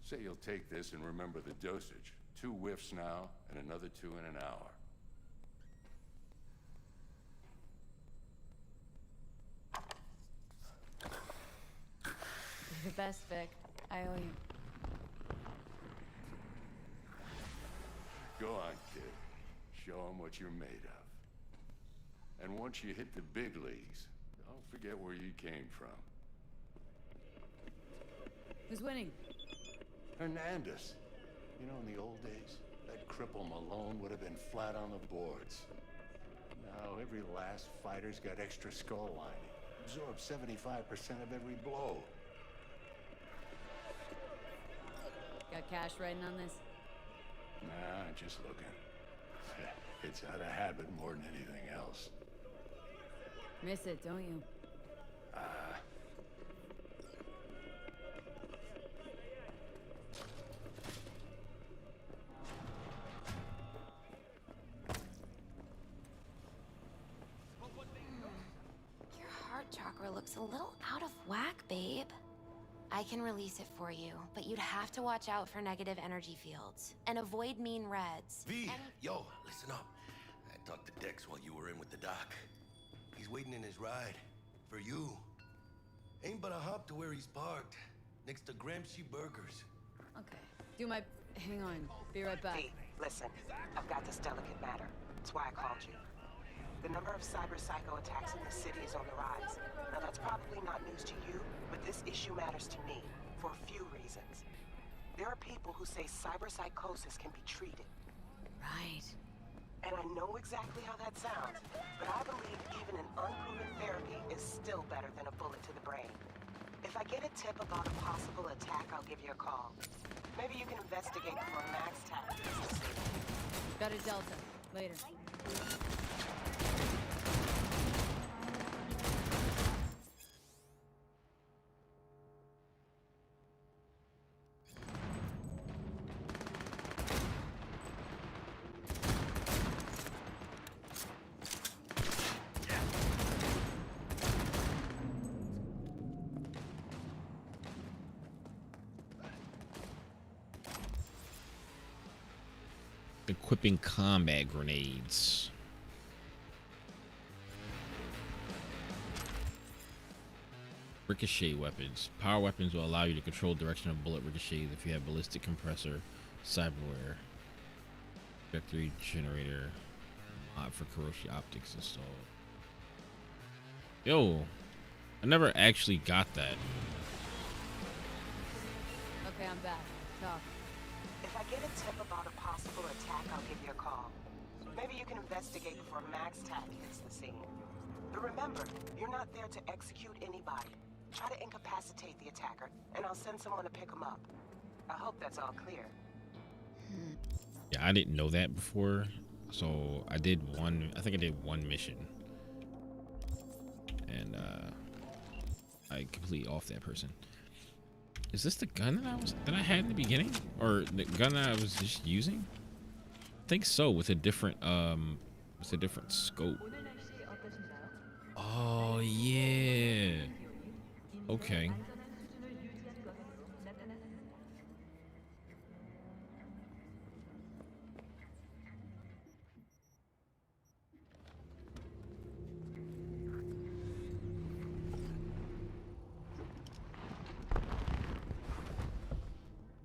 Say you'll take this and remember the dosage. 2 whiffs now, and another 2 in an hour. You're the best, Vic. I owe you. Go on, kid. Show them what you're made of. And once you hit the big leagues, don't forget where you came from. Who's winning? Hernandez. You know, in the old days, that cripple Malone would have been flat on the boards. Now, every last fighter's got extra skull lining. Absorbs 75% of every blow. Got cash writing on this? Nah, just looking. It's out of habit more than anything else. Miss it, don't you? Your heart chakra looks a little out of whack, babe. I can release it for you, but you'd have to watch out for negative energy fields and avoid mean reds. V, yo, listen up. I talked to Dex while you were in with the doc. He's waiting in his ride. For you. Ain't but a hop to where he's parked. Next to Gramsci Burgers. Okay. Do my... Hang on. Be right back. Hey, listen. I've got this delicate matter. That's why I called you. The number of cyber psycho attacks in the city is on the rise. Now that's probably not news to you, but this issue matters to me for a few reasons. There are people who say cyber psychosis can be treated. Right. And I know exactly how that sounds, but I believe even an unproven therapy is still better than a bullet to the brain. If I get a tip about a possible attack, I'll give you a call. Maybe you can investigate before Max taps. Got a Delta. Later. Equipping combat grenades. Ricochet weapons. Power weapons will allow you to control direction of bullet ricochets if you have ballistic compressor, cyberware, trajectory generator, mod for Kuroshi optics installed. Yo, I never actually got that. Okay, I'm back. Talk. If I get a tip about a possible attack, I'll give you a call. Maybe you can investigate before Max Tack hits the scene. But remember, you're not there to execute anybody. Try to incapacitate the attacker, and I'll send someone to pick him up. I hope that's all clear. Yeah, I didn't know that before, so I did one. I think I did one mission, and I completely off that person. Is this the gun that I had in the beginning, or the gun that I was just using? I think so, with a different scope. Oh yeah. Okay.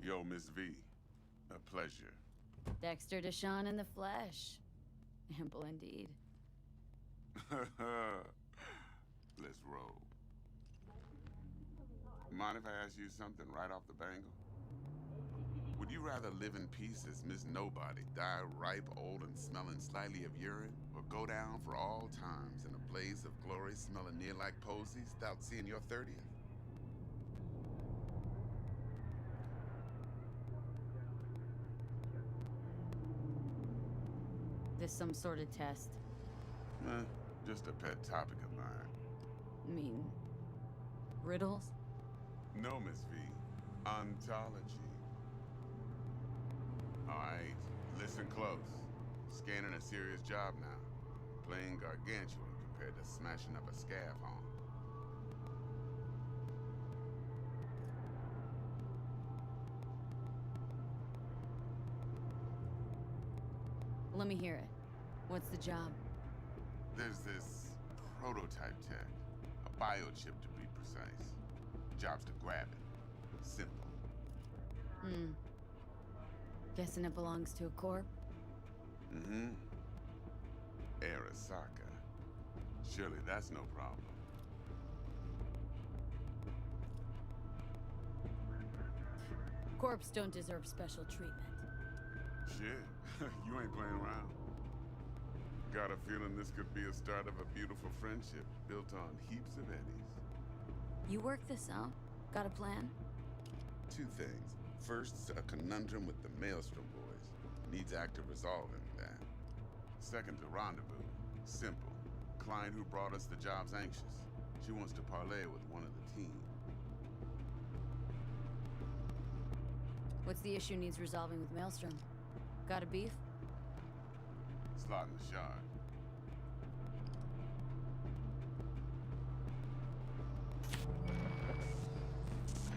Yo, Miss V. A pleasure. Dexter Deshawn in the flesh. Ample indeed. Let's roll. Mind if I ask you something right off the bangle? Would Would you rather live in peace as Miss Nobody, die ripe, old, and smelling slightly of urine, or go down for all times in a blaze of glory smelling near like posies without seeing your 30th? This some sort of test? Just a pet topic of mine. I mean, riddles? No, Miss V. Ontology. Alright, listen close. Scanning a serious job now. Playing gargantuan compared to smashing up a scav home. Let me hear it. What's the job? There's this prototype tech. A biochip to be precise. Job's to grab it. Simple. Guessing it belongs to a corp? Mm-hmm. Arasaka. Surely that's no problem. Corps don't deserve special treatment. Shit, you ain't playing around. Got a feeling this could be a start of a beautiful friendship built on heaps of eddies. You work this out? Got a plan? Two things. First, a conundrum with the Maelstrom boys. Needs active resolving that. Second, a rendezvous. Simple. Client who brought us the job's anxious. She wants to parlay with one of the team. What's the issue needs resolving with Maelstrom? Got a beef? Slot in the shard.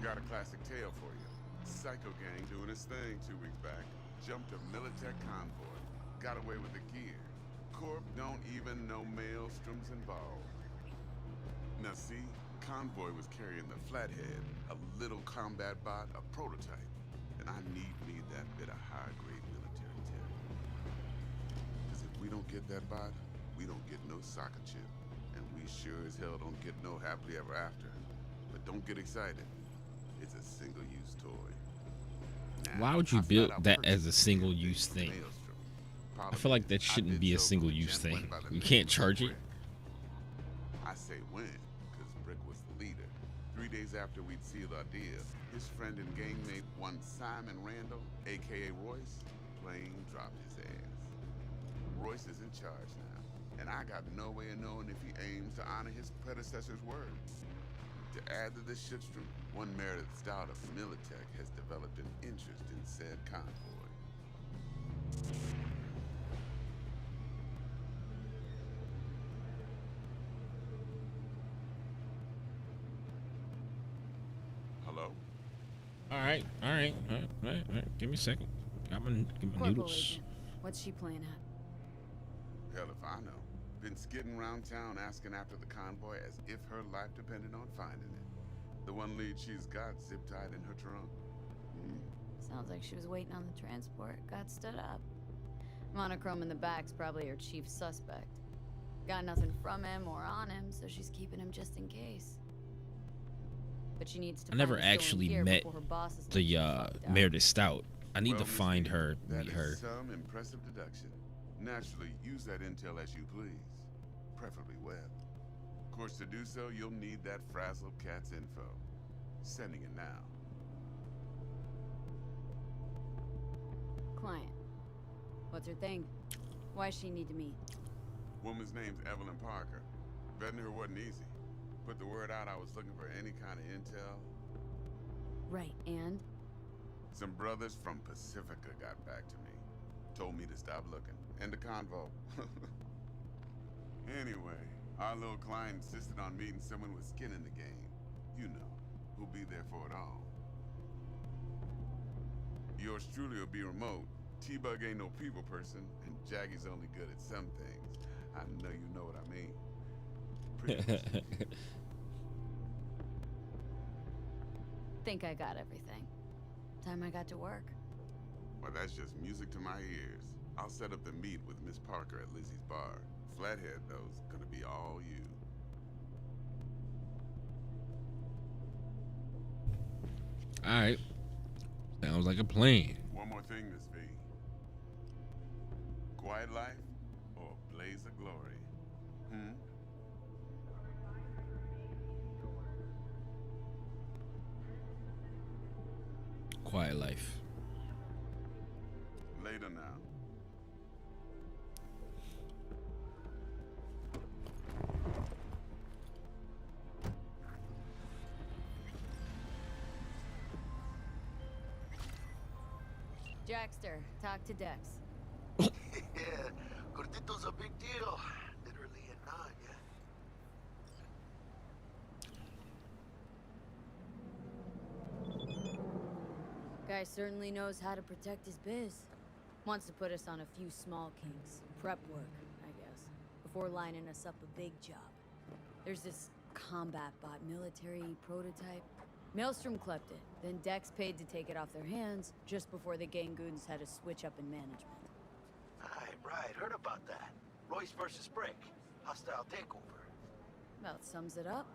Got a classic tale for you. Psycho gang doing his thing 2 weeks back. Jumped a Militech convoy. Got away with the gear. Corp don't even know Maelstrom's involved. Now see, convoy was carrying the Flathead, a little combat bot, a prototype. And I need that bit of high-grade military tech. Because if we don't get that bot, we don't get no soccer chip. And we sure as hell don't get no happily ever after. But don't get excited. It's a single-use toy. Why would you build that as a single-use thing? I feel like that shouldn't be a single-use thing. You can't charge it. I say when, because Brick was the leader. 3 days after we'd sealed our deal, his friend and gangmate, one Simon Randall, aka Royce, plain dropped his ass. Royce is in charge now, and I got no way of knowing if he aims to honor his predecessor's word. To add to this shitstorm, one Meredith Stout of Militech has developed an interest in said convoy. Hello? All right. Give me a second. Got my Corporal noodles. agent. What's she playing at? Hell if I know. Been skidding around town asking after the convoy as if her life depended on finding it. The one lead she's got zip-tied in her trunk. Sounds like she was waiting on the transport. Got stood up. Monochrome in the back's probably her chief suspect. Got nothing from him or on him, so she's keeping him just in case. But she needs to I never find the stolen actually gear met before her boss is the fucked up. Meredith Stout. I need to Miss find V, her, that meet is her. some impressive deduction. Naturally, use that intel as you please. Preferably web. Of course, to do so, you'll need that frazzled cat's info. Sending it now. Client. What's her thing? Why does she need to meet? Woman's name's Evelyn Parker. Vetting her wasn't easy. Put the word out I was looking for any kind of intel. Right, and? Some brothers from Pacifica got back to me. Told me to stop looking. End the convo. Anyway, our little client insisted on meeting someone with skin in the game. You know, who'll be there for it all. Yours truly will be remote. T-Bug ain't no people person, and Jaggy's only good at some things. I know you know what I mean. Pretty much. Think I got everything. Time I got to work. Well, that's just music to my ears. I'll set up the meet with Miss Parker at Lizzie's bar. Flathead, though's gonna be all you. All right. Sounds like a plan. fingers, V. Quiet life or blaze of glory? Hmm? Quiet life. Later now. Jackster, talk to Dex. Yeah, Gordito's a big deal. Literally and not, yeah. Guy certainly knows how to protect his biz. Wants to put us on a few small kinks. Prep work, I guess. Before lining us up a big job. There's this combat bot military prototype. Maelstrom clept it, then Dex paid to take it off their hands just before the Gangoons had a switch up in management. Right, heard about that. Royce versus Brick. Hostile takeover. About sums it up.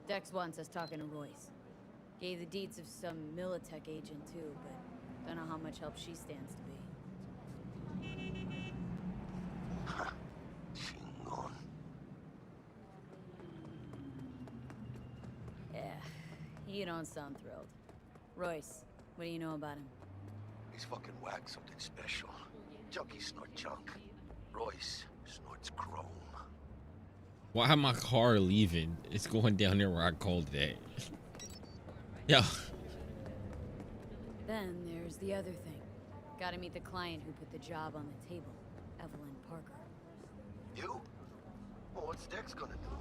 Dex wants us talking to Royce. Gave the deeds of some Militech agent too, but don't know how much help she stands to be. Chingon. Yeah, you don't sound thrilled. Royce, what do you know about him? He's fucking whack, something special. Junkies snort junk. Royce snorts chrome. Why am my car leaving? It's going down there where I called it at. Yeah. Then there's the other thing. Gotta meet the client who put the job on the table, Evelyn Parker. You? Well, what's Dex gonna do?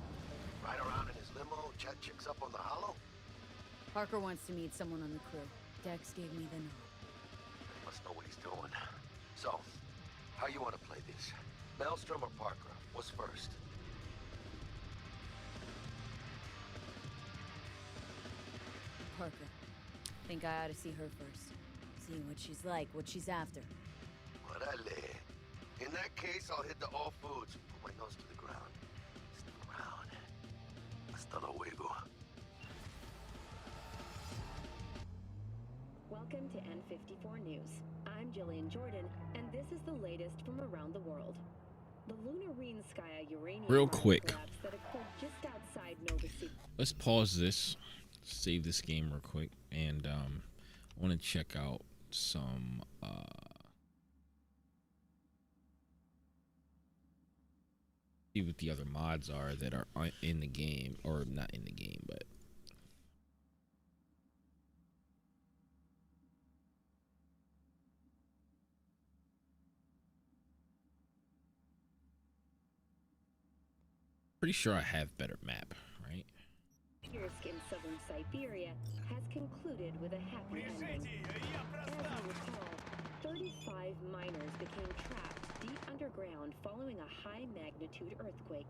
Ride around in his limo, chat chicks up on the hollow? Parker wants to meet someone on the crew. Dex gave me the nod. He must know what he's doing. So, how you want to play this? Maelstrom or Parker? What's first? Parker. Think I ought to see her first. See what she's like, what she's after. Orale. In that case, I'll hit the all foods. Put my nose to the ground. Stick around. Hasta luego. Welcome to N54 News. I'm Jillian Jordan, and this is the latest from around the world. The Lunarine Skya uranium Real quick. collapse that occurred just outside Nova City. Let's pause this. Save this game real quick. And I want to check out some see what the other mods are that are in the game, or not in the game, but pretty sure I have better map, right? Kursk in southern Siberia has concluded with a happy ending. As you recall, 35 miners became trapped deep underground following a high-magnitude earthquake.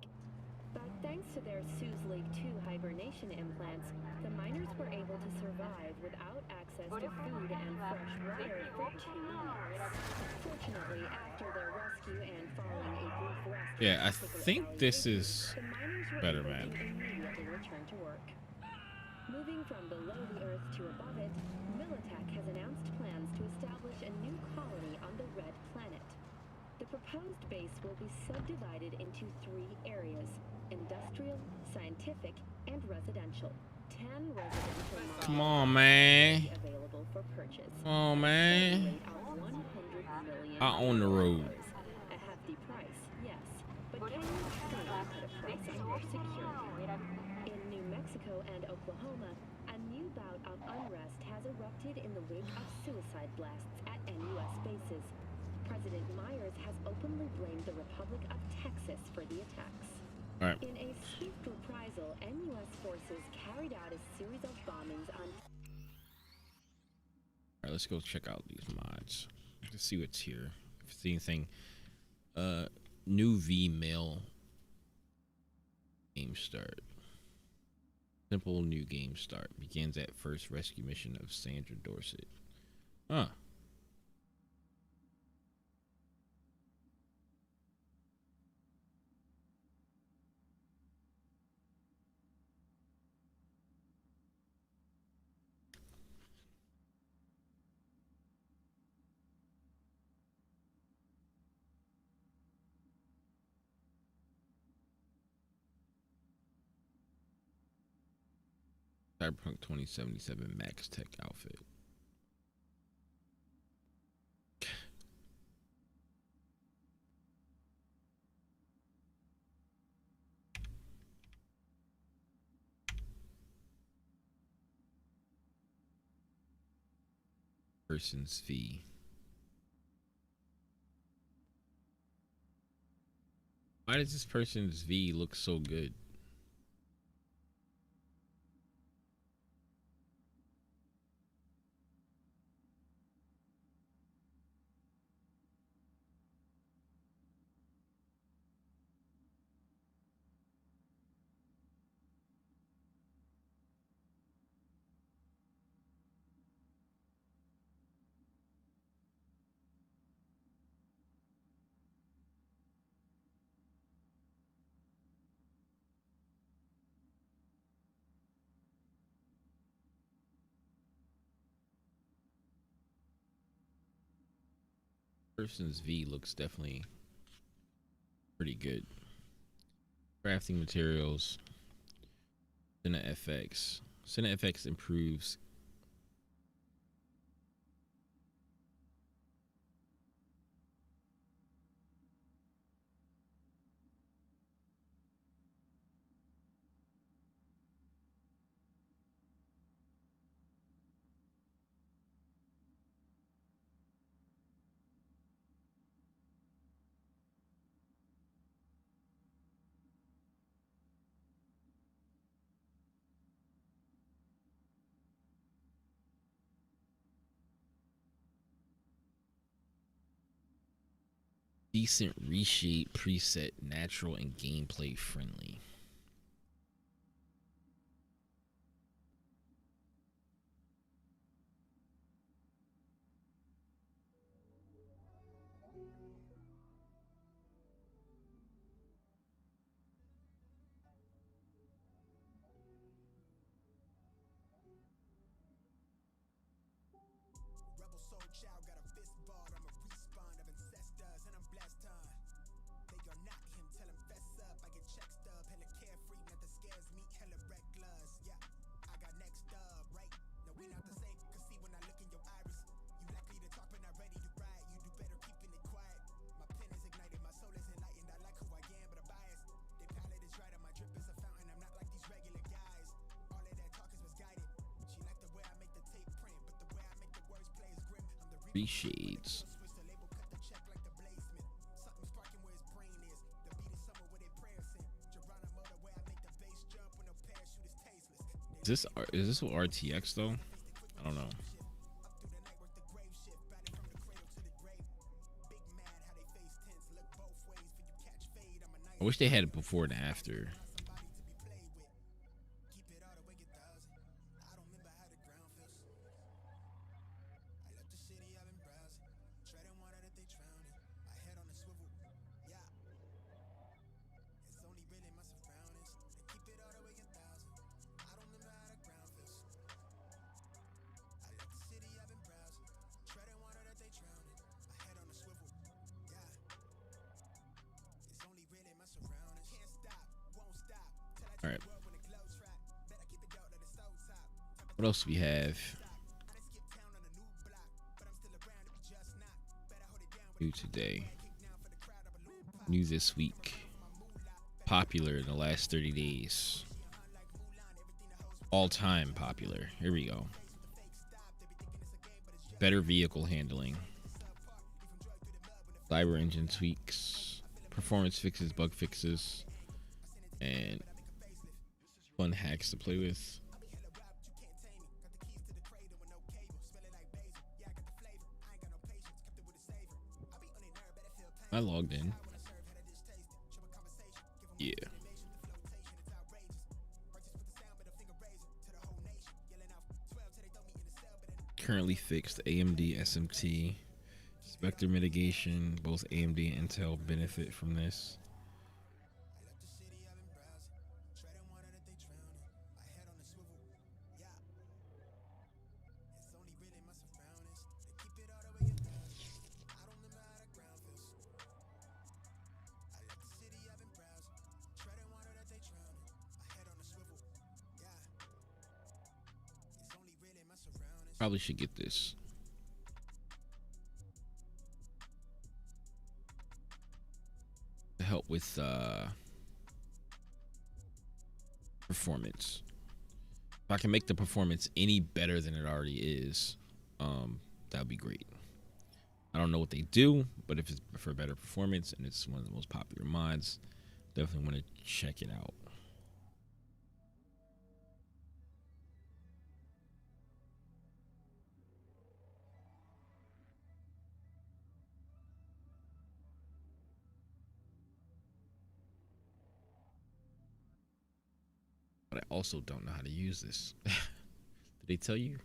But thanks to their Suez Lake 2 hibernation implants, the miners were able to survive without access to food and fresh water for 2 months. Fortunately, after their rescue and following a brief rest, Yeah, I think this is better map. immediately return to work. Moving from below the Earth to above it, Militech has announced plans to establish a new colony on the Red Planet. The proposed base will be subdivided into 3 areas: industrial, scientific, and residential. 10 residential models Come on, man. available for purchase. Come on, man. Rate of $100 million. I own the road. A hefty price, yes. But can you really put a price on your security? In New Mexico and Oklahoma, a new bout of unrest has erupted in the wake of suicide blasts at NUS bases. President Myers has openly blamed the Republic of Texas for the attacks. All right. In a swift reprisal, NUS forces carried out a series of bombings on... All right, let's go check out these mods. Let's see what's here. If it's anything, new V-mail game start. Simple new game start begins at first rescue mission of Sandra Dorset. Huh. Cyberpunk 2077 Max Tech outfit. Person's V. Why does this person's V look so good? Person's V looks definitely pretty good. Crafting materials. CineFX. CineFX improves decent reshape preset, natural and gameplay friendly. Reshades. Is this RTX though? I don't know. I wish they had it before and after. All right. What else do we have? New today. New this week. Popular in the last 30 days. All time popular. Here we go. Better vehicle handling. Cyber engine tweaks. Performance fixes, bug fixes. And fun hacks to play with. I logged in. Yeah. Currently fixed AMD SMT. Spectre mitigation. Both AMD and Intel benefit from this. Probably should get this. To help with performance. If I can make the performance any better than it already is, that'd be great. I don't know what they do, but if it's for better performance and it's one of the most popular mods, definitely want to check it out. But I also don't know how to use this. Did they tell you?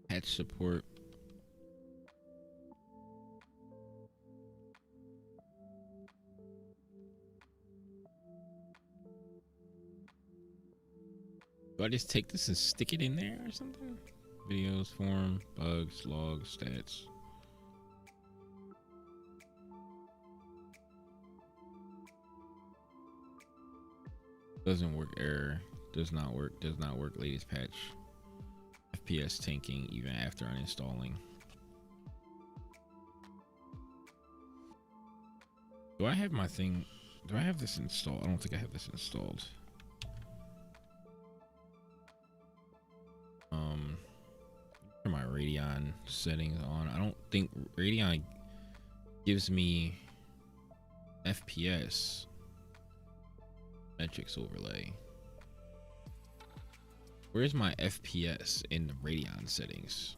Patch support. Do I just take this and stick it in there or something? Videos, form, bugs, logs, stats. Doesn't work, error. Does not work, latest patch. FPS tanking even after uninstalling. Do I have my thing? Do I have this installed? I don't think I have this installed. Turn my Radeon settings on. I don't think Radeon gives me FPS metrics overlay. Where's my FPS in the Radeon settings?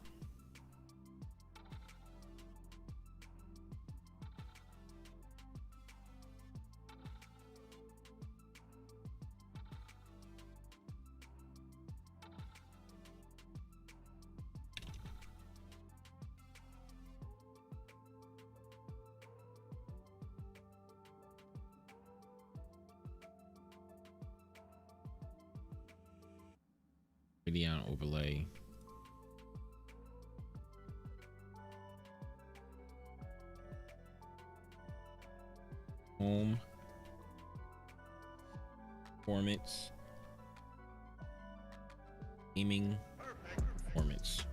Radeon overlay. Home. Performance. Aiming. Performance.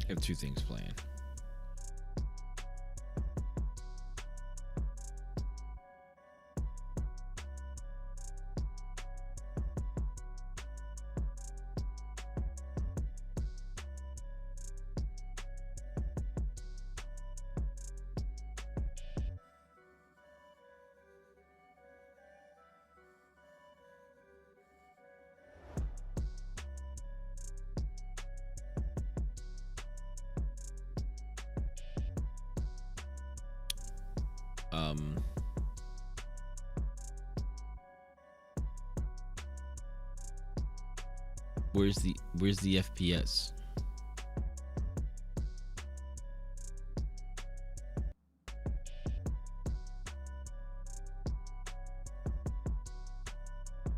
I have two things playing. Where's the FPS?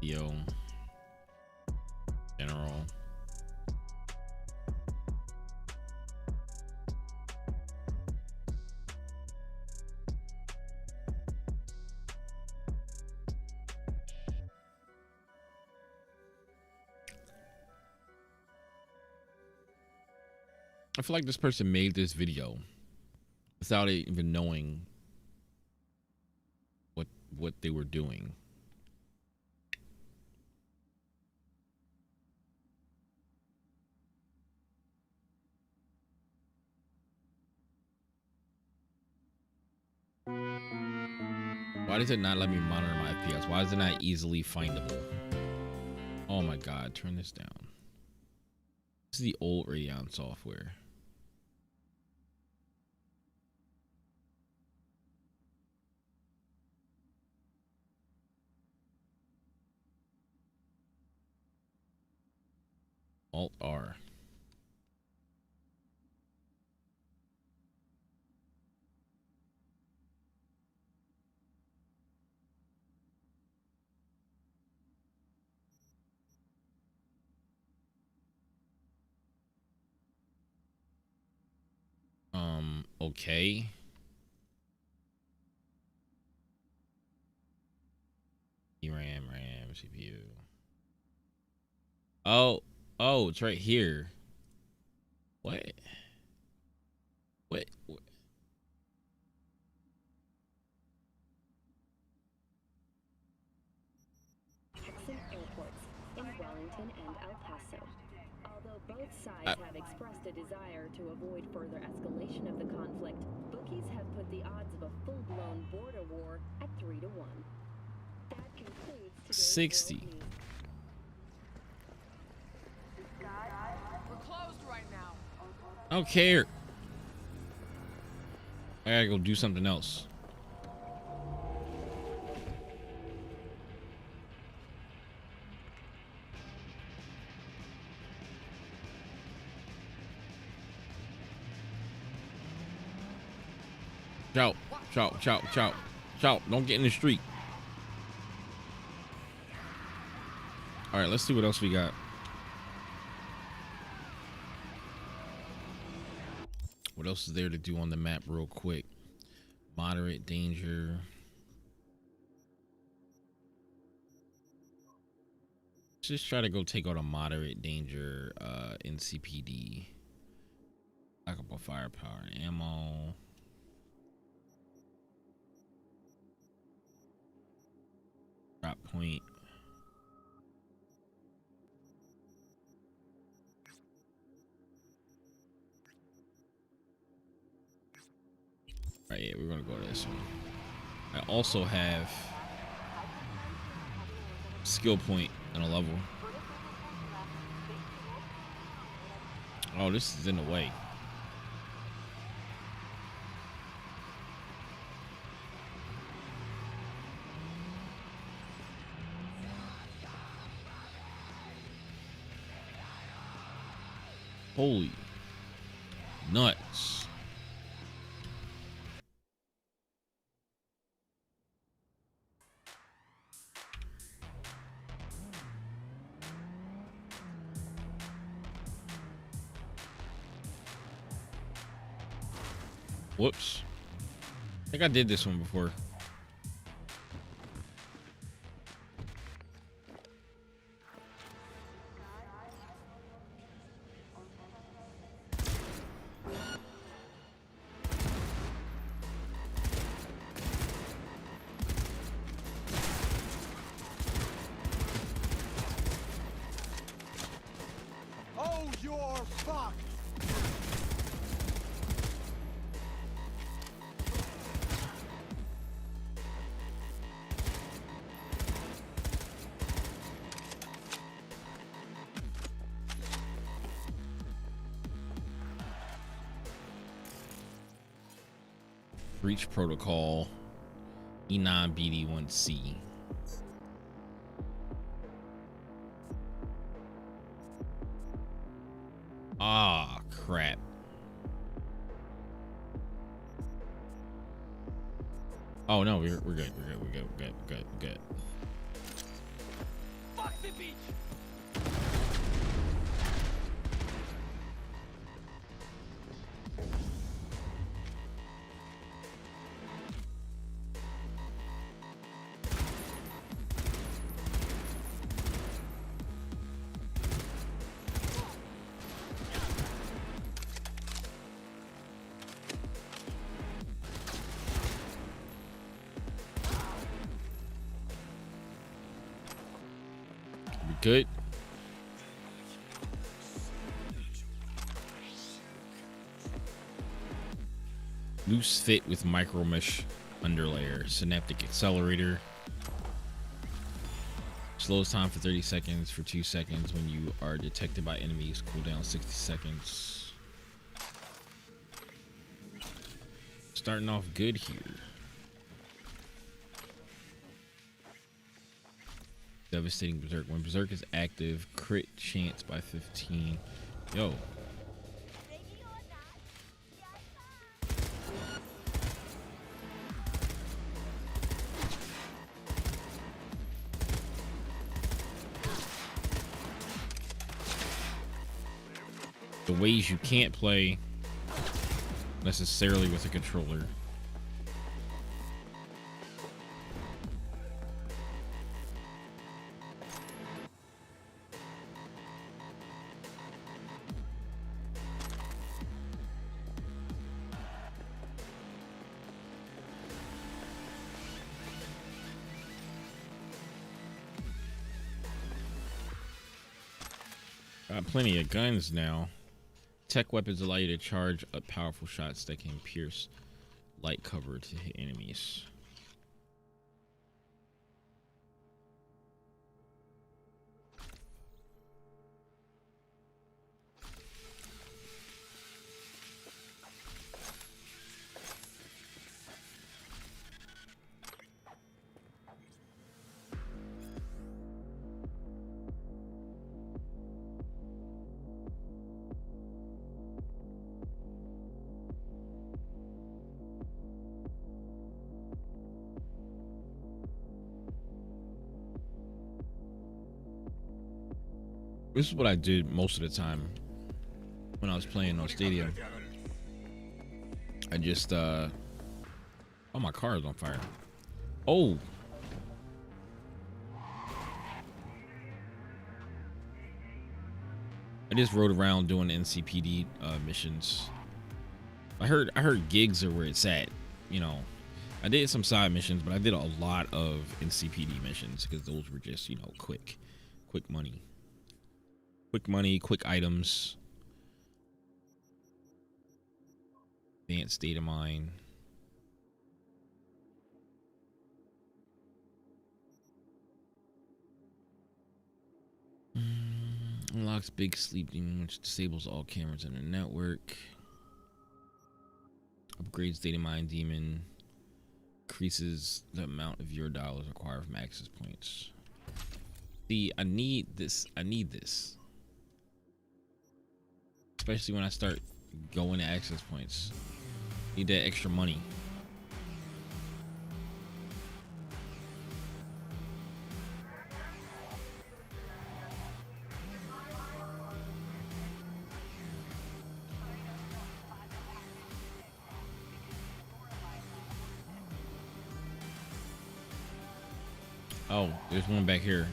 Yo. General. I feel like this person made this video without even knowing what they were doing. Why does it not let me monitor my FPS? Why is it not easily findable? Oh my god, turn this down. This is the old Radeon software. Alt R. Okay. RAM, CPU. Oh, it's right here. What? What? Texan airports in Wellington and El Paso. Although both sides have expressed a desire to avoid further escalation of the conflict, bookies have put the odds of a full-blown border war at 3 to 1. That concludes today's 60. World News. We're closed right now. I don't care. I gotta go do something else. Shout. Don't get in the street. All right, let's see what else we got. What else is there to do on the map real quick? Moderate danger. Let's just try to go take out a moderate danger NCPD. Back up on firepower and ammo. Drop point. Right, yeah, we're gonna go to this one. I also have skill point and a level. Oh, this is in the way. Holy nuts. Whoops. I think I did this one before. Oh, you're fucked! Breach protocol E9 BD1C. Ah, crap. Oh no, we're good. We're good. Fuck the beach! Good. Loose fit with micro mesh. underlayer. Synaptic accelerator. Slows time for 30 seconds for 2 seconds when you are detected by enemies. Cooldown 60 seconds. Starting off good here. Devastating Berserk. When Berserk is active, crit chance by 15. Yo. The ways you can't play necessarily with a controller. Got plenty of guns now. Tech weapons allow you to charge up powerful shots that can pierce light cover to hit enemies. This is what I did most of the time when I was playing on Stadia. I just oh, my car is on fire. Oh, I just rode around doing NCPD missions. I heard gigs are where it's at. You know, I did some side missions, but I did a lot of NCPD missions because those were just, you know, quick money. Quick money, quick items. Advanced data mine. Unlocks big sleep demon, which disables all cameras in the network. Upgrades data mine demon. Increases the amount of your dollars required from access points. See, I need this. Especially when I start going to access points. Need that extra money. Oh, there's one back here.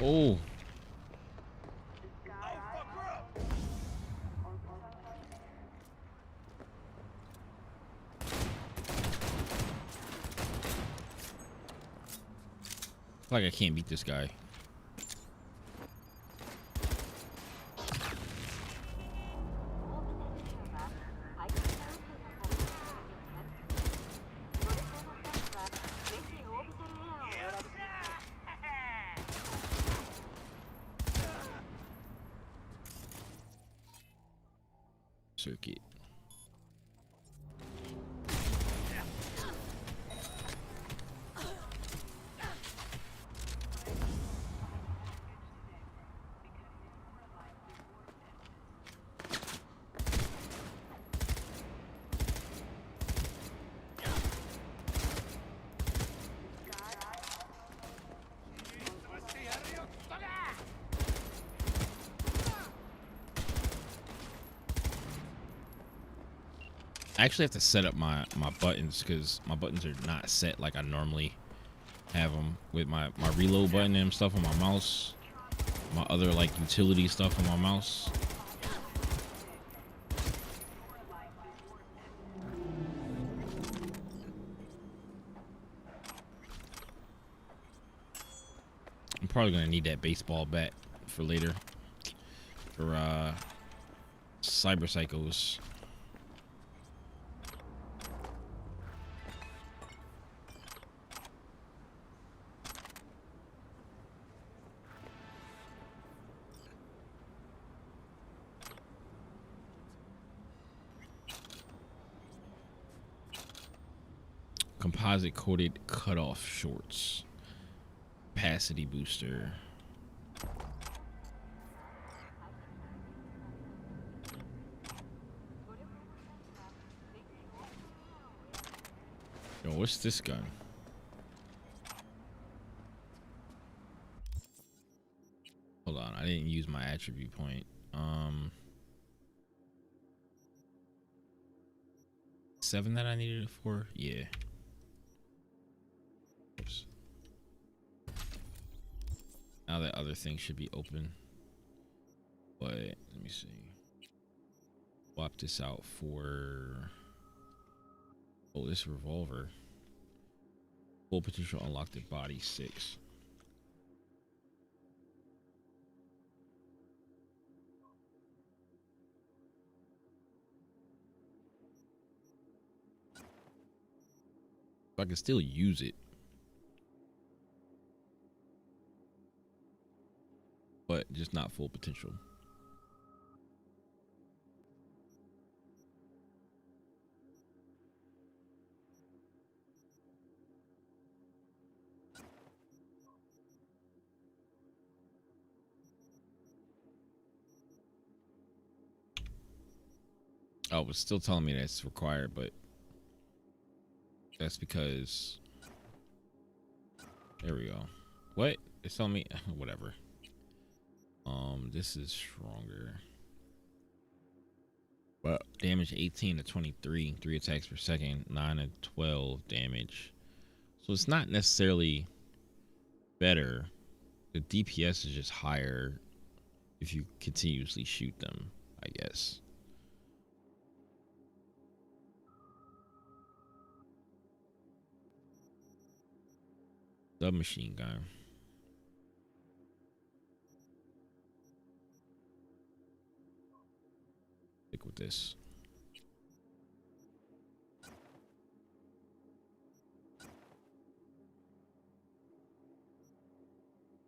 Oh. Like I can't beat this guy. Circuit. I actually have to set up my buttons because my buttons are not set like I normally have them with my reload button and stuff on my mouse. My other like utility stuff on my mouse. I'm probably gonna need that baseball bat for later. For Cyber Psychos. Composite coated cutoff shorts. Capacity booster. Yo, what's this gun? Hold on, I didn't use my attribute point. 7 that I needed it for? Yeah. Oops. Now that other thing should be open. But let me see. Swap this out for this revolver. Full potential unlocked at body 6. I can still use it, but just not full potential. Oh, it's still telling me that's required, but that's because there we go. What? It's telling me whatever. This is stronger. But damage 18 to 23, 3 attacks per second, 9 to 12 damage. So it's not necessarily better. The DPS is just higher if you continuously shoot them, I guess. Submachine gun. Stick with this.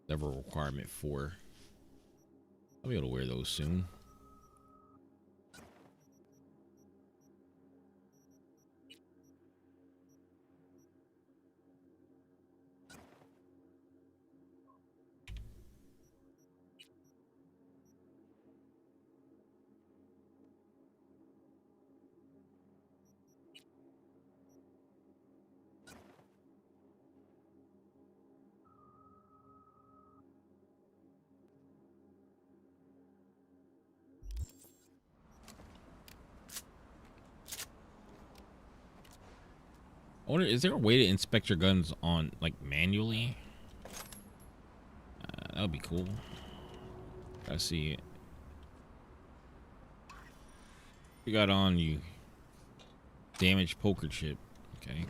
Level requirement 4. I'll be able to wear those soon. I wonder, is there a way to inspect your guns on like manually? That would be cool. I see it. You got on you damaged poker chip. Okay.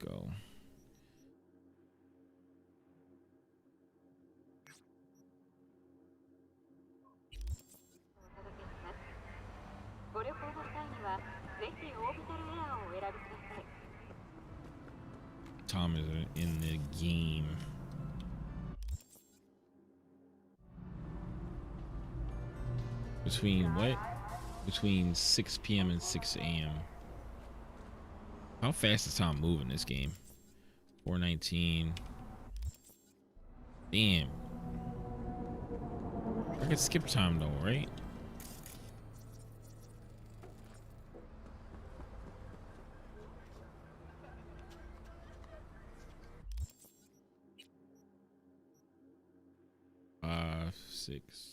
Go. Tom is in the game. Between what? Between 6 p.m. and 6 a.m. How fast is Tom moving this game? 419. Damn. I could skip time though, right? 6.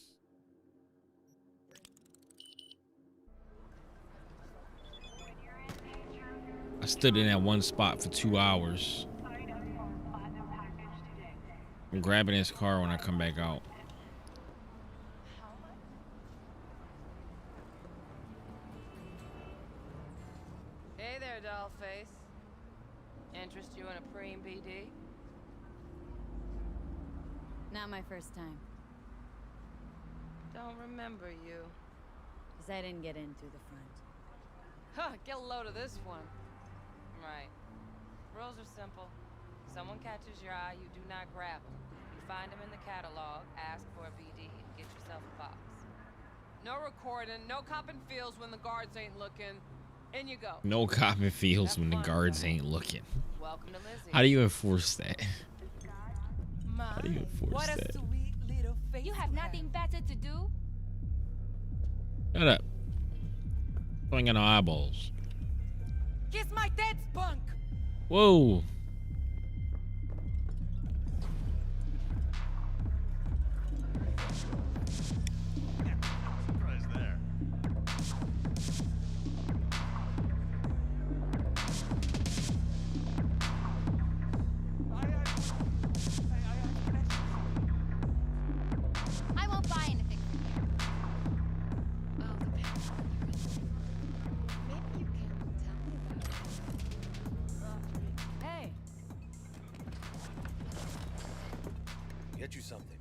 I stood in that one spot for 2 hours. I'm grabbing his car when I come back out. Hey there, dollface. Interest you in a preem BD? Not my first time. Don't remember you. Because I didn't get in through the front. Huh, get a load of this one. Right. Rules are simple. Someone catches your eye, you do not grab them. You find them in the catalog, ask for a BD, and get yourself a box. No recording, no copping feels when the guards ain't looking. In you go. No copping feels when the guards ain't looking. Welcome to Lizzie. How do you enforce that? How do you enforce that? Sweet little face. You have nothing better to do? Shut up. I ain't got no eyeballs. Kiss my dead spunk. Whoa. Surprise there. I won't buy anything. Oh, the picture. Maybe you can tell me about it. Hey. Get you something.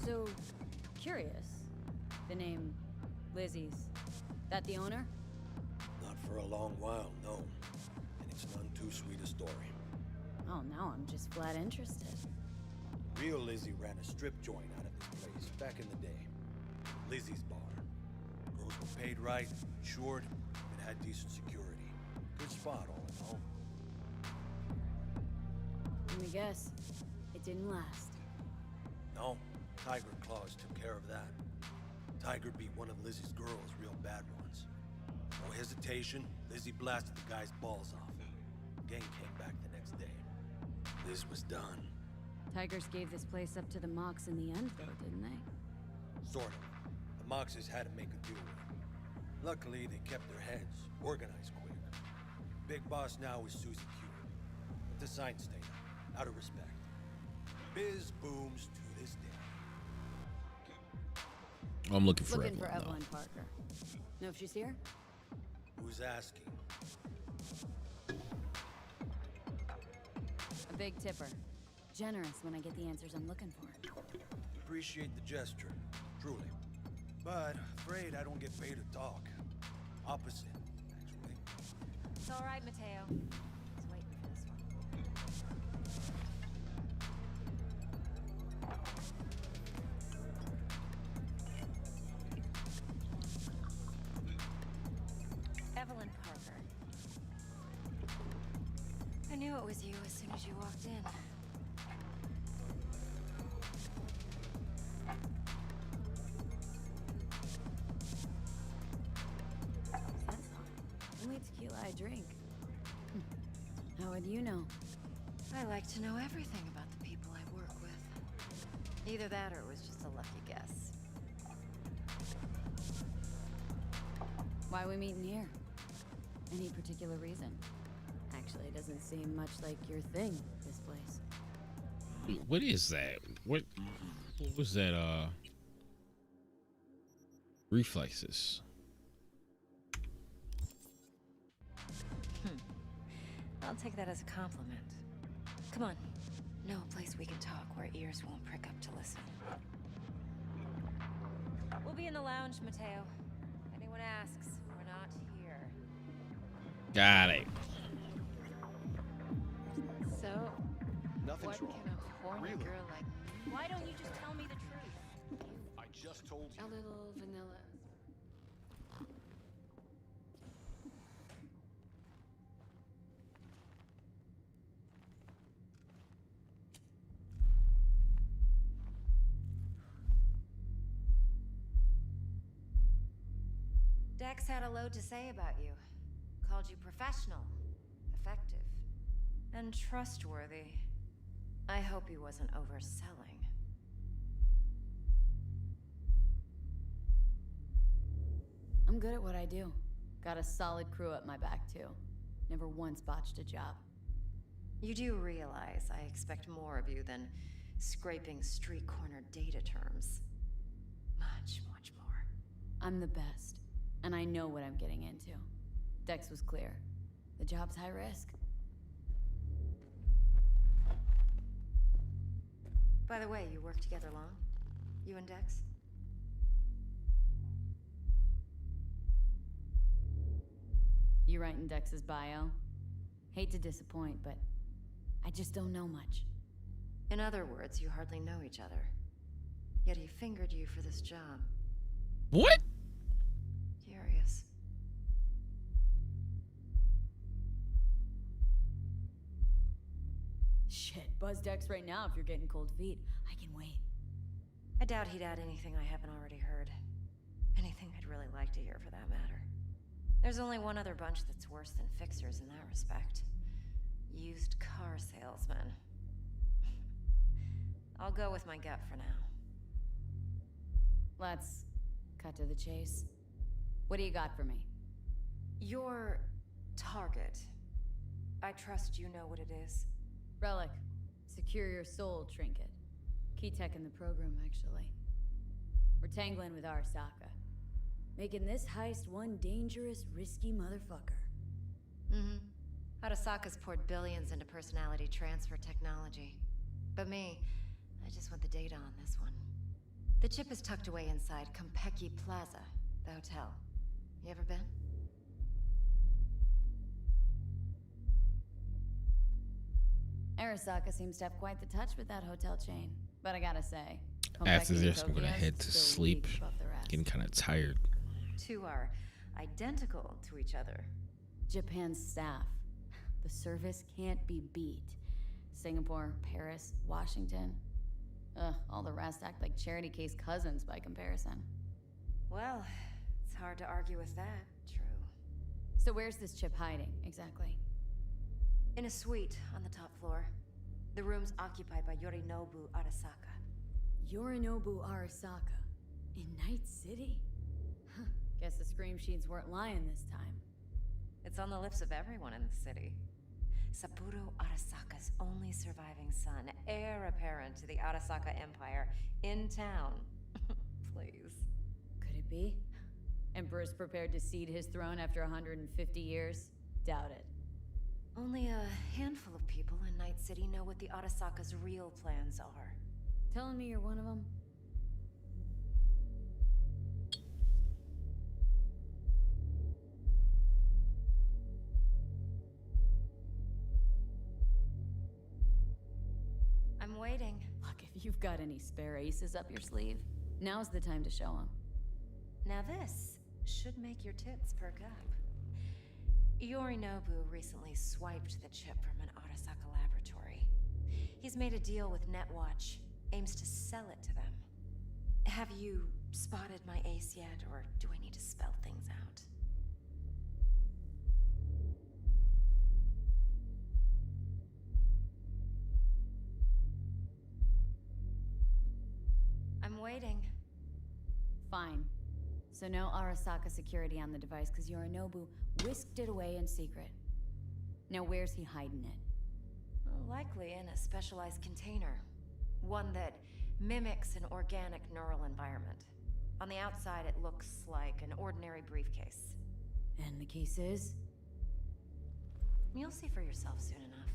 So, curious. The name Lizzie's. That the owner? Not for a long while, no. And it's none too sweet a story. Oh, now I'm just flat interested. Real Lizzie ran a strip joint out of this place back in the day. Lizzie's bar. Girls were paid right, insured, and had decent security. Good spot, all in all. Let me guess. It didn't last. No, Tiger Claws took care of that. Tiger beat one of Lizzie's girls real bad once. No hesitation, Lizzie blasted the guy's balls off. Gang came back the next day. Liz was done. Tigers gave this place up to the Mox in the end, though, didn't they? Sort of. The Moxes had to make a deal with him. Luckily, they kept their heads, organized quick. Big boss now is Susie Q. But the sign stayed up, out of respect. Biz booms to this day. Oh, I'm looking for Looking for Evelyn, though. Evelyn Parker. Know if she's here? Who's asking? A big tipper. Generous when I get the answers I'm looking for. Appreciate the gesture, truly. But afraid I don't get paid to talk. Opposite, actually. It's all right, Mateo. I was waiting for this one. Evelyn Parker. I knew it was you as soon as you walked in. Only tequila I drink. How would you know? I like to know everything about the people I work with. Either that or it was just a lucky guess. Why are we meeting here? Any particular reason? Actually, it doesn't seem much like your thing, this place. What is that? What was that? Reflexes. I'll take that as a compliment. Come on. Know a place we can talk where ears won't prick up to listen. We'll be in the lounge, Mateo. If anyone asks, we're not here. Got it. So, Nothing's what wrong. can a horny Really? girl like... Why don't you just tell me the truth? I just told A you. little vanilla. Dex had a load to say about you. Called you professional, effective. And trustworthy. I hope he wasn't overselling. I'm good at what I do. Got a solid crew at my back, too. Never once botched a job. You do realize I expect more of you than scraping street corner data terms. Much, much more. I'm the best, and I know what I'm getting into. Dex was clear. The job's high risk. By the way, you work together long? You and Dex? You writing Dex's bio? Hate to disappoint, but I just don't know much. In other words, you hardly know each other. Yet he fingered you for this job. What? Curious. Shit, buzz Dex right now if you're getting cold feet. I can wait. I doubt he'd add anything I haven't already heard. Anything I'd really like to hear, for that matter. There's only one other bunch that's worse than fixers in that respect. Used car salesmen. I'll go with my gut for now. Let's cut to the chase. What do you got for me? Your target. I trust you know what it is. Relic. Secure your soul trinket. Key tech in the program, actually. We're tangling with Arasaka. Making this heist one dangerous, risky motherfucker. Mm-hmm. Arasaka's poured billions into personality transfer technology. But me, I just want the data on this one. The chip is tucked away inside Kompeki Plaza, the hotel. You ever been? Arasaka seems to have quite the touch with that hotel chain. But I gotta say, After Kompeki this, I'm gonna Tokyo's head to still sleep. leagues above the rest. Getting kind of tired. Two are identical to each other. Japan's staff. The service can't be beat. Singapore, Paris, Washington. All the rest act like charity case cousins by comparison. Well, it's hard to argue with that. True. So where's this chip hiding, exactly? In a suite on the top floor. The room's occupied by Yorinobu Arasaka. Yorinobu Arasaka? In Night City? Huh. Guess the scream sheets weren't lying this time. It's on the lips of everyone in the city. Saburo Arasaka's only surviving son, heir apparent to the Arasaka Empire, in town. Please. Could it be? Emperor's prepared to cede his throne after 150 years? Doubt it. Only a handful of people in Night City know what the Arasaka's real plans are. Telling me you're one of them? I'm waiting. Look, if you've got any spare aces up your sleeve, now's the time to show them. Now this should make your tits perk up. Yorinobu recently swiped the chip from an Arasaka laboratory. He's made a deal with Netwatch, aims to sell it to them. Have you spotted my ace yet, or do I need to spell things out? I'm waiting. Fine. So no Arasaka security on the device, because Yorinobu whisked it away in secret. Now where's he hiding it? Likely in a specialized container. One that mimics an organic neural environment. On the outside, it looks like an ordinary briefcase. And the case is? You'll see for yourself soon enough.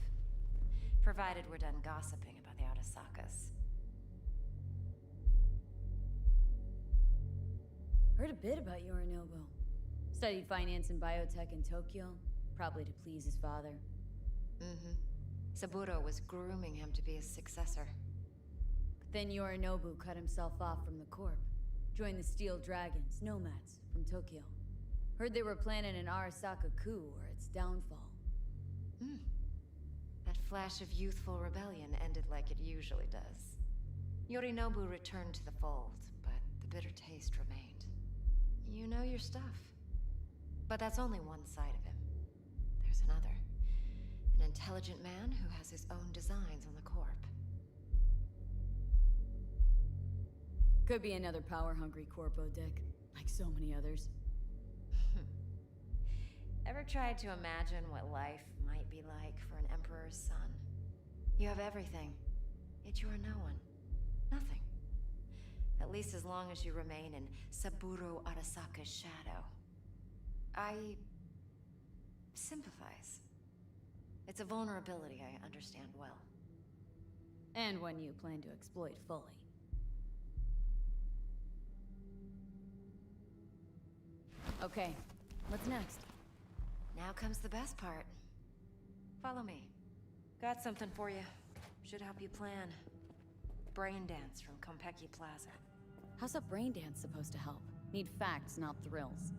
Provided we're done gossiping about the Arasakas. Heard a bit about Yorinobu. Studied finance and biotech in Tokyo, probably to please his father. Mm-hmm. Saburo was grooming him to be his successor. But then Yorinobu cut himself off from the Corp. Joined the Steel Dragons, nomads, from Tokyo. Heard they were planning an Arasaka coup or its downfall. That flash of youthful rebellion ended like it usually does. Yorinobu returned to the fold, but the bitter taste remained. You know your stuff. But that's only one side of him. There's another. intelligent man who has his own designs on the Corp. Could be another power-hungry corpo, Dick. Like so many others. Ever tried to imagine what life might be like for an emperor's son? You have everything, yet you are no one. Nothing. At least as long as you remain in Saburo Arasaka's shadow. I sympathize. It's a vulnerability I understand well. And one you plan to exploit fully. Okay, what's next? Now comes the best part. Follow me. Got something for you. Should help you plan. Brain dance from Konpeki Plaza. How's a brain dance supposed to help? Need facts, not thrills.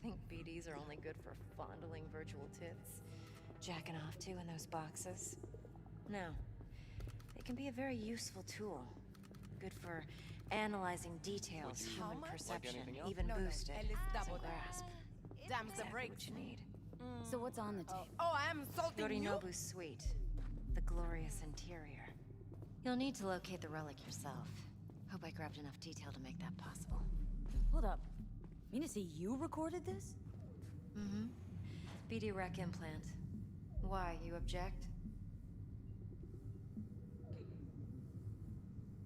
Think BDs are only good for fondling virtual tits? Jacking off to in those boxes? No. They can be a very useful tool. Good for analyzing details, human perception, even boosted. It's a grasp. Damn the Exactly brakes. what you need. So what's on the tape? Oh, I'm insulting you? Yorinobu's suite. The glorious interior. You'll need to locate the relic yourself. Hope I grabbed enough detail to make that possible. Hold up. Mean to say you recorded this? Mm-hmm. BD rec implant. Why, you object?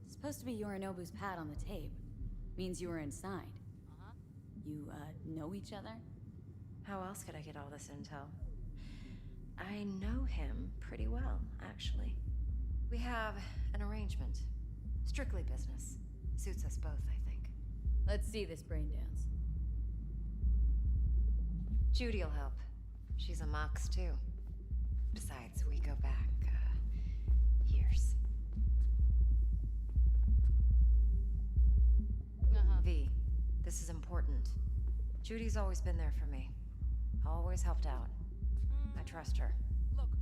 Supposed to be Yorinobu's pad on the tape. Means you were inside. You, know each other? How else could I get all this intel? I know him pretty well, actually. We have an arrangement. Strictly business. Suits us both, I think. Let's see this brain dance. Judy'll help. She's a Mox, too. Besides, we go back, years. V, this is important. Judy's always been there for me. Always helped out. I trust her.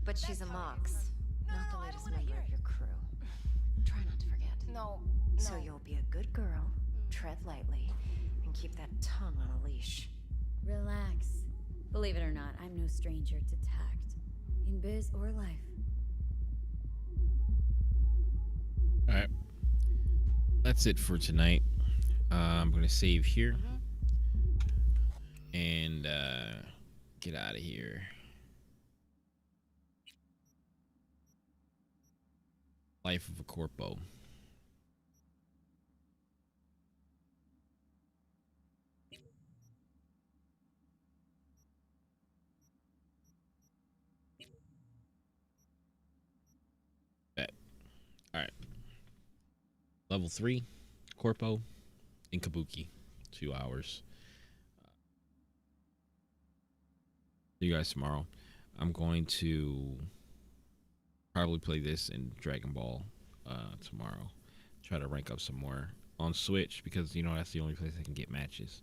But she's a Mox, not the latest member of your crew. Try not to forget. No. So you'll be a good girl, tread lightly, and keep that tongue on a leash. Relax. Believe it or not, I'm no stranger to tact. In biz or life. Alright. That's it for tonight. I'm going to save here. And get out of here. Life of a Corpo. Alright. Level 3, Corpo in Kabuki. 2 hours. See you guys tomorrow. I'm going to probably play this in Dragon Ball tomorrow. Try to rank up some more on Switch because, you know, that's the only place I can get matches.